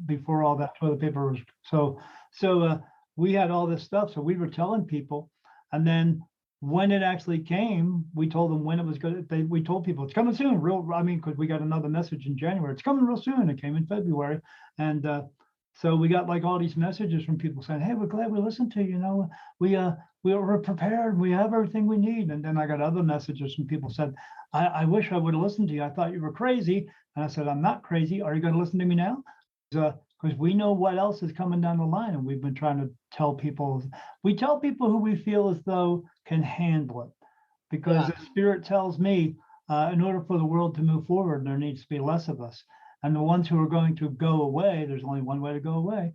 before all that toilet paper was. So we had all this stuff. So we were telling people, and then when it actually came, we told them when it was good. We told people it's coming soon. Because we got another message in January. It's coming real soon. It came in February, and so we got like all these messages from people saying, "Hey, we're glad we listened to you. We were prepared. We have everything we need." And then I got other messages from people said, I wish I would have listened to you. I thought you were crazy." And I said, "I'm not crazy. Are you going to listen to me now?" Because we know what else is coming down the line, and we've been trying to tell people. We tell people who we feel as though can handle it, because Yeah. the spirit tells me, in order for the world to move forward, there needs to be less of us. And the ones who are going to go away, there's only one way to go away,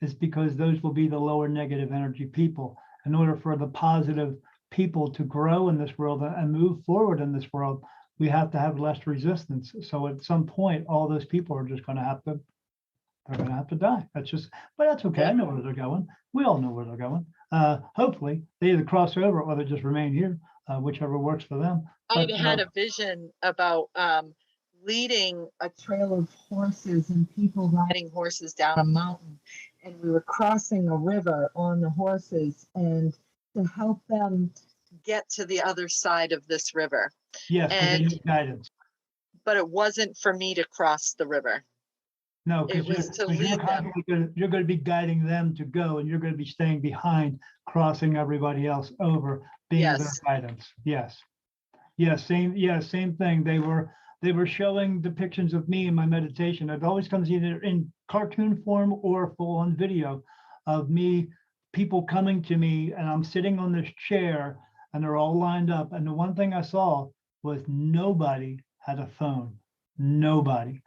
is because those will be the lower negative energy people. In order for the positive people to grow in this world and move forward in this world, we have to have less resistance. So at some point, all those people are just going to have to, they're going to have to die. But that's okay. I know where they're going. We all know where they're going. Hopefully they either cross over or they just remain here, whichever works for them. I But had a vision about leading a trail of horses and people riding horses down a mountain, and we were crossing a river on the horses, and to help them get to the other side of this river. yes, because they And need guidance. but it wasn't for me to cross the river. No, It because was to lead them. you're going to be guiding them to go, and you're going to be staying behind, crossing everybody else over, being their Yes. guidance. Yes. Same thing. They were showing depictions of me in my meditation. It always comes either in cartoon form or full on video of me, people coming to me, and I'm sitting on this chair, and they're all lined up. And the one thing I saw was nobody had a phone. Nobody.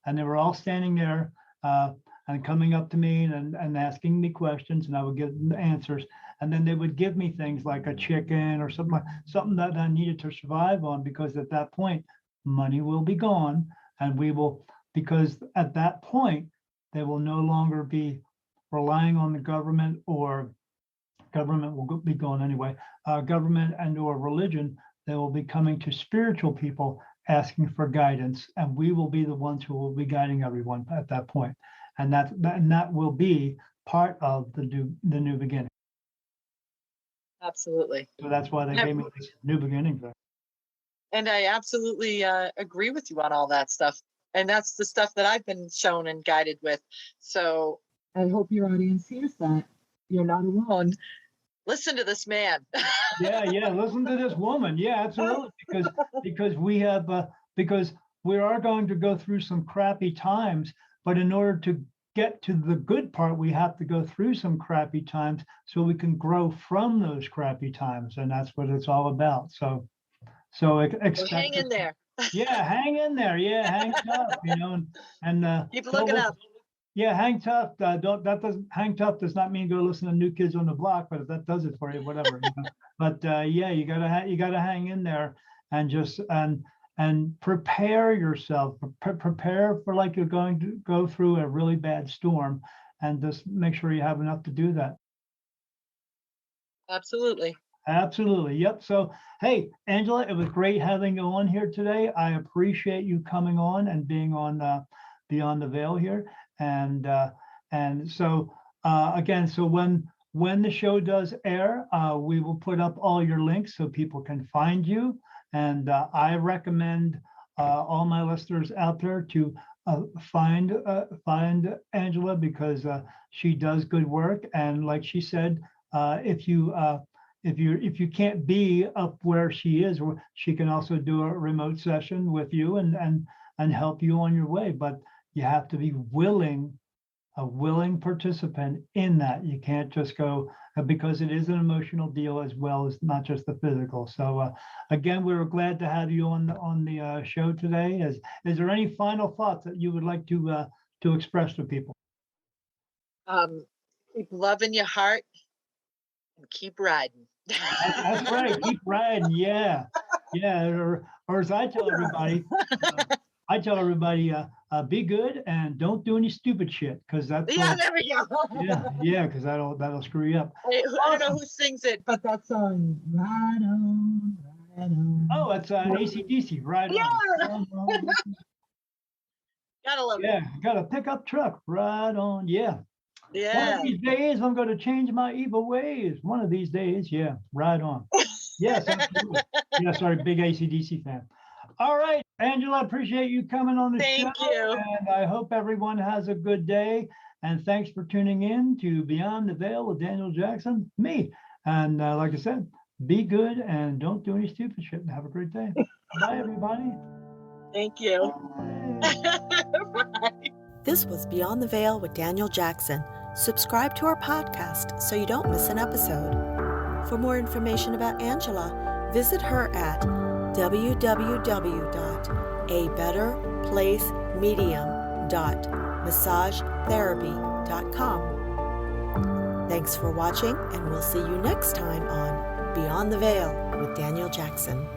And they were all standing there and coming up to me and asking me questions, and I would give them answers. And then they would give me things like a chicken or something that I needed to survive on, because at that point, money will be gone, and because at that point, they will no longer be relying on the government, or government will be gone anyway, government and or religion. They will be coming to spiritual people asking for guidance, and we will be the ones who will be guiding everyone at that point. And that will be part of the new beginning. Absolutely. So that's why they gave me this new beginning thing. And I absolutely agree with you on all that stuff. And that's the stuff that I've been shown and guided with. So I hope your audience hears that. You're not alone. Listen to this man. Yeah, listen to this woman. Yeah, absolutely. Because we have because we are going to go through some crappy times, but in order to get to the good part, we have to go through some crappy times so we can grow from those crappy times, and that's what it's all about. So Hang in there. Yeah, hang in there. Yeah, hang tough. And Keep looking up. Yeah, hang tough. Hang tough does not mean go listen to New Kids on the Block, but if that does it for you, whatever. But yeah, you gotta hang in there and just and prepare yourself. Prepare for like you're going to go through a really bad storm, and just make sure you have enough to do that. Absolutely. Absolutely. Yep. So, hey, Angela, it was great having you on here today. I appreciate you coming on and being on Beyond the Veil here. And so again, so when the show does air, we will put up all your links so people can find you. And I recommend all my listeners out there to find Angela, because she does good work. And like she said, if you can't be up where she is, she can also do a remote session with you and help you on your way. But you have to be a willing participant in that. You can't just go, because it is an emotional deal as well as not just the physical. So again, we were glad to have you on the show today. Is there any final thoughts that you would like to express to people? Keep love in your heart and keep riding. That's right. Keep riding. Yeah. Or as I tell everybody, be good and don't do any stupid shit, because that's there we go. Because that'll screw you up. I don't know who sings it, but that song, Ride On, Ride On. Oh, it's AC/DC, Ride On. Gotta love it. Yeah, got a pickup truck, Ride On. Yeah. One of these days, I'm going to change my evil ways. One of these days, yeah, Ride On. Yes, absolutely. Yeah, sorry, big AC/DC fan. All right, Angela, appreciate you coming on the show. Thank you. And I hope everyone has a good day. And thanks for tuning in to Beyond the Veil with Daniel Jackson, me. And like I said, be good and don't do any stupid shit. And have a great day. Bye, everybody. Thank you. Bye. This was Beyond the Veil with Daniel Jackson. Subscribe to our podcast so you don't miss an episode. For more information about Angela, visit her at www.abetter-placemedium.massagetherapy.com. Thanks for watching, and we'll see you next time on Beyond the Veil with Daniel Jackson.